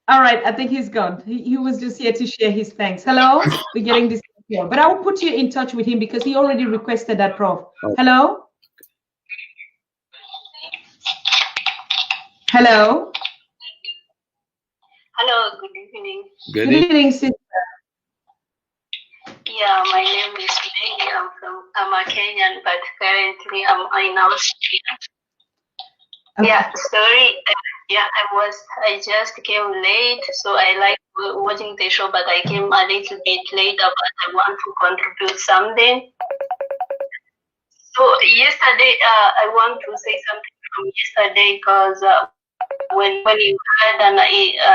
All right. I think he's gone. He was just here to share his thanks. Hello? We're getting this here. But I will put you in touch with him because he already requested that, Prof. Okay. Hello? Hello? Hello, good evening. Good evening, sister. Yeah, my name is Maggie. I'm a Kenyan, but currently I'm in Australia. Okay. Yeah, sorry. Yeah, I just came late, so I like watching the show, but I came a little bit later, but I want to contribute something. So yesterday, I want to say something from yesterday because when you had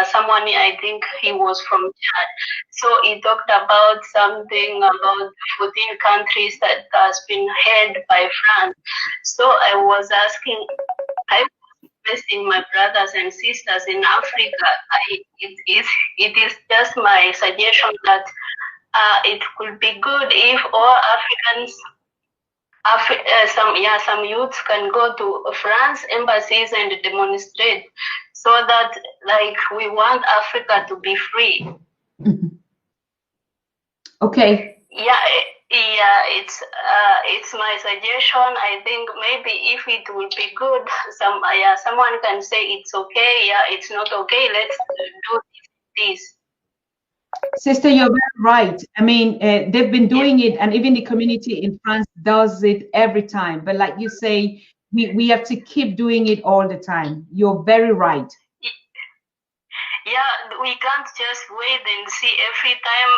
someone, I think he was from Chad, so he talked about something about 14 countries that has been headed by France. So I was asking, I was requesting my brothers and sisters in Africa, it is just my suggestion that it could be good if all Africans, some youths can go to France embassies and demonstrate, so that like we want Africa to be free. Okay. Yeah, it's my suggestion. I think maybe if it will be good, someone can say it's okay. Yeah, it's not okay. Let's do this. Sister, you're very right. I mean, they've been doing it, and even the community in France does it every time. But like you say, we have to keep doing it all the time. You're very right. Yeah, we can't just wait and see every time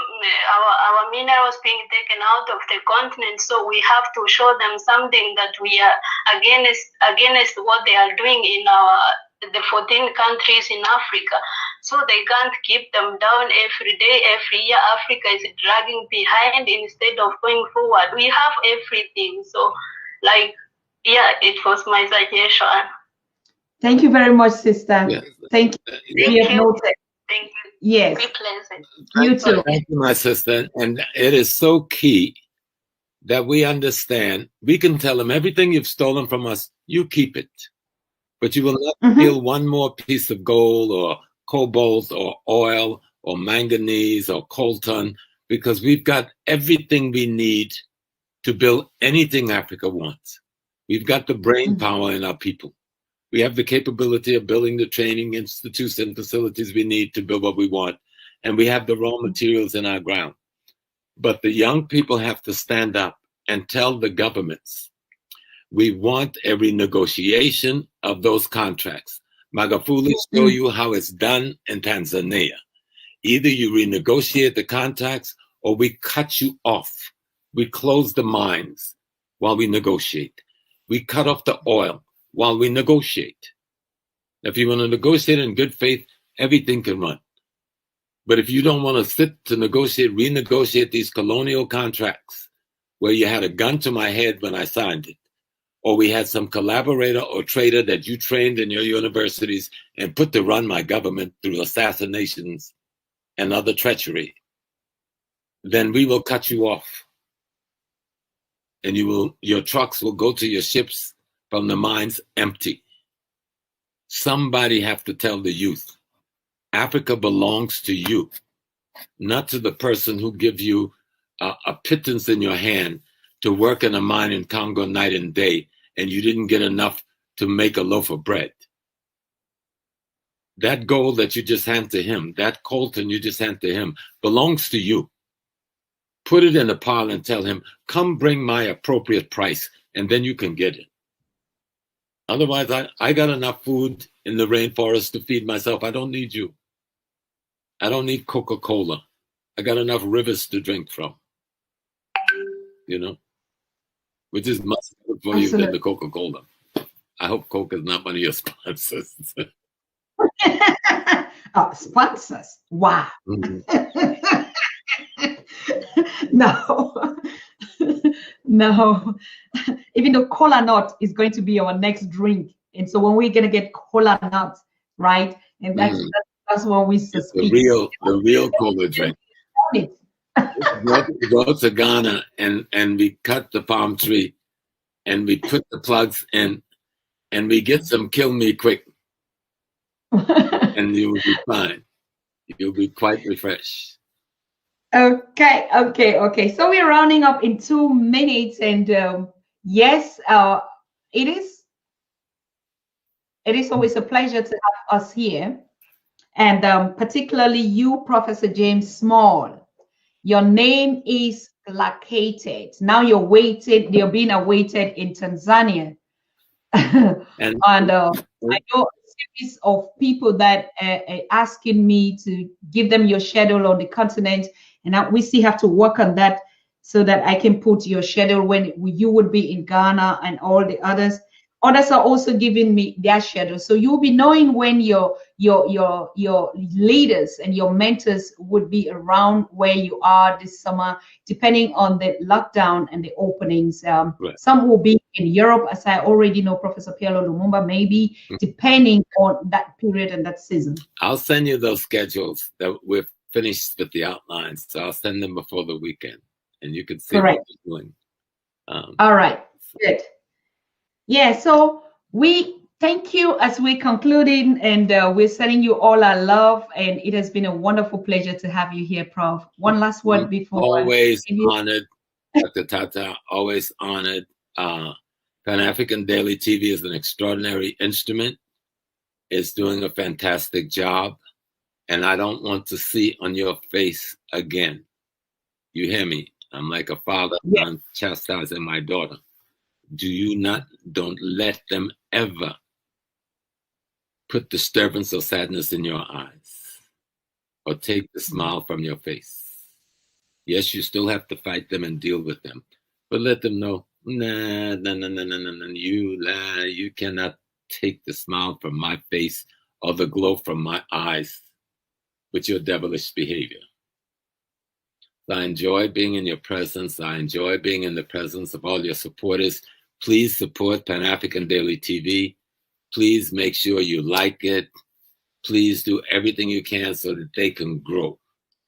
our minerals being taken out of the continent. So we have to show them something that we are against what they are doing in the 14 countries in Africa. So they can't keep them down every day, every year. Africa is dragging behind instead of going forward. We have everything. So, like, yeah, it was my suggestion. Thank you very much, sister. Yes. Thank you. Thank We have you. noted. Thank you. Yes. Be pleasant. You too. Thank you, my sister. And it is so key that we understand. We can tell them everything you've stolen from us, you keep it. But you will not steal one more piece of gold or cobalt or oil or manganese or coltan, because we've got everything we need to build anything Africa wants. We've got the brain power in our people. We have the capability of building the training institutes and facilities we need to build what we want. And we have the raw materials in our ground. But the young people have to stand up and tell the governments, we want a renegotiation of those contracts. Magufuli show you how it's done in Tanzania. Either you renegotiate the contracts or we cut you off. We close the mines while we negotiate. We cut off the oil while we negotiate. If you want to negotiate in good faith, everything can run. But if you don't want to sit to negotiate, renegotiate these colonial contracts where you had a gun to my head when I signed it, or we had some collaborator or traitor that you trained in your universities and put to run my government through assassinations and other treachery, then we will cut you off. And your trucks will go to your ships from the mines empty. Somebody have to tell the youth, Africa belongs to you, not to the person who gives you a pittance in your hand to work in a mine in Congo night and day, and you didn't get enough to make a loaf of bread. That gold that you just hand to him, that coltan you just hand to him, belongs to you. Put it in a pile and tell him, come bring my appropriate price, and then you can get it. Otherwise, I got enough food in the rainforest to feed myself. I don't need you. I don't need Coca-Cola. I got enough rivers to drink from. You know, which is much better for you than the Coca-Cola. I hope Coke is not one of your sponsors. Oh, sponsors. Wow. No. No. Even though cola nut is going to be our next drink. And so when we're going to get cola nut, right? And that's what we suspect. The real cola drink. We go to Ghana and we cut the palm tree and we put the plugs in and we get some kill me quick. And you will be fine. You'll be quite refreshed. Okay. So we're rounding up in 2 minutes, and yes, it is always a pleasure to have us here, and particularly you, Professor James Small. Your name is placated. Now you're being awaited in Tanzania, and I know a series of people that are asking me to give them your schedule on the continent. And we still have to work on that so that I can put your schedule when you would be in Ghana, and all the others. Others are also giving me their schedule. So you'll be knowing when your leaders and your mentors would be around where you are this summer, depending on the lockdown and the openings. Right. Some will be in Europe, as I already know, Professor Pielo Lumumba, maybe, depending on that period and that season. I'll send you those schedules that we're finished with the outlines, so I'll send them before the weekend, and you can see what you're doing. All right, good. Yeah, so we thank you as we're concluding, and we're sending you all our love, and it has been a wonderful pleasure to have you here, Prof. One last word before. Always honored, Dr. Tata, always honored. Pan-African Daily TV is an extraordinary instrument. It's doing a fantastic job. And I don't want to see on your face again. You hear me? I'm like a father. Yeah. I'm chastising my daughter. Don't let them ever put disturbance or sadness in your eyes or take the smile from your face. Yes, you still have to fight them and deal with them, but let them know, you cannot take the smile from my face or the glow from my eyes. with your devilish behavior. I enjoy being in your presence. I enjoy being in the presence of all your supporters. Please support Pan-African Daily TV. Please make sure you like it. Please do everything you can so that they can grow.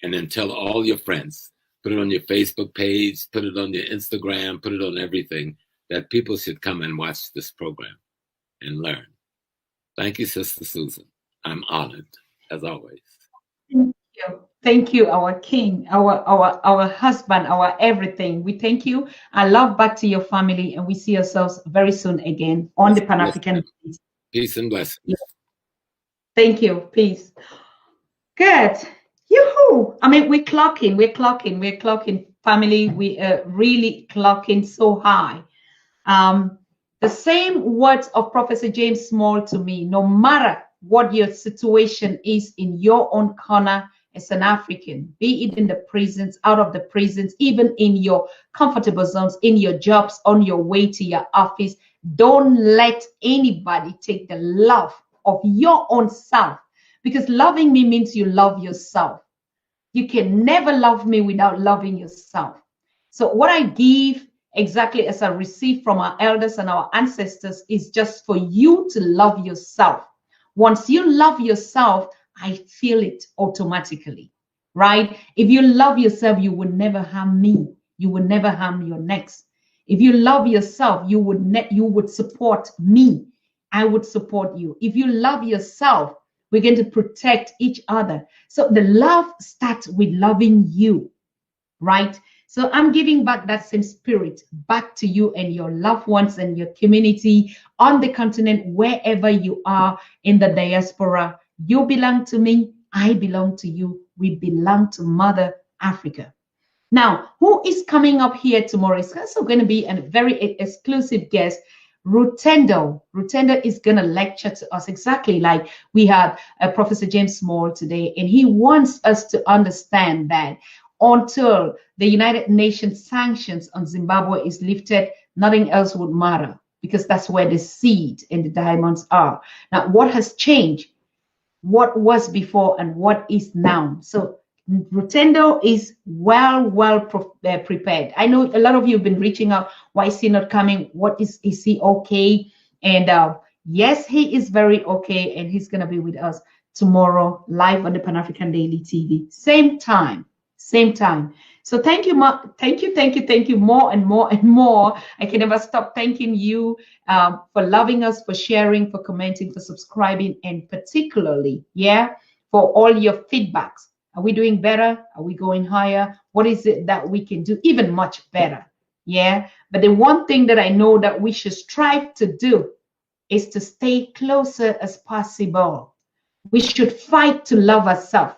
And then tell all your friends. Put it on your Facebook page, put it on your Instagram, put it on everything, that people should come and watch this program and learn. Thank you, Sister Susan. I'm honored, as always. Thank you, our king, our husband, our everything. We thank you. I love back to your family, and we see ourselves very soon again on the Pan-African. Peace and blessings. Yeah. Thank you. Peace. Good. Yoo-hoo. I mean, we're clocking. Family, we are really clocking so high. The same words of Professor James Small to me, no matter what your situation is in your own corner as an African, be it in the prisons, out of the prisons, even in your comfortable zones, in your jobs, on your way to your office, don't let anybody take the love of your own self, because loving me means you love yourself. You can never love me without loving yourself. So what I give exactly as I receive from our elders and our ancestors is just for you to love yourself. Once you love yourself, I feel it automatically, right? If you love yourself, you would never harm me. You would never harm your next. If you love yourself, you would support me. I would support you. If you love yourself, we're going to protect each other. So the love starts with loving you, right? So I'm giving back that same spirit back to you and your loved ones and your community on the continent, wherever you are in the diaspora. You belong to me. I belong to you. We belong to Mother Africa. Now, who is coming up here tomorrow? It's also going to be a very exclusive guest, Rutendo. Rutendo is going to lecture to us exactly like we had Professor James Small today, and he wants us to understand that until the United Nations sanctions on Zimbabwe is lifted, nothing else would matter, because that's where the seed and the diamonds are. Now, what has changed? What was before and what is now? So Rutendo is well prepared. I know a lot of you have been reaching out. Why is he not coming? What is he okay? And yes, he is very okay, and he's going to be with us tomorrow live on the Pan-African Daily TV. Same time. So thank you, thank you more and more. I can never stop thanking you for loving us, for sharing, for commenting, for subscribing, and particularly, for all your feedbacks. Are we doing better? Are we going higher? What is it that we can do even much better? But the one thing that I know that we should strive to do is to stay closer as possible. We should fight to love ourselves.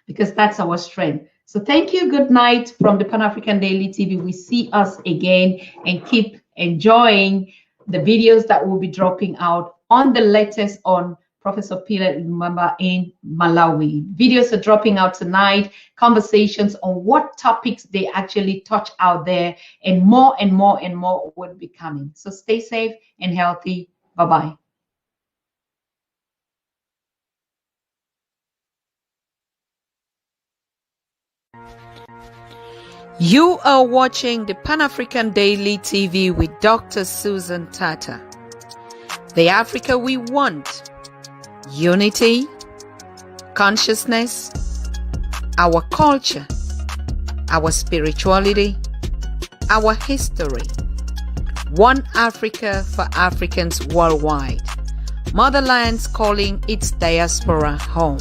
Because that's our strength. So thank you. Good night from the Pan-African Daily TV. We see us again, and keep enjoying the videos that will be dropping out on the latest on Professor Peter Lumumba in Malawi. Videos are dropping out tonight, conversations on what topics they actually touch out there, and more will be coming. So stay safe and healthy. Bye-bye. You are watching the Pan-African Daily TV with Dr. Susan Tata. The Africa we want. Unity, consciousness, our culture, our spirituality, our history. One Africa for Africans worldwide. Motherland's calling its diaspora home.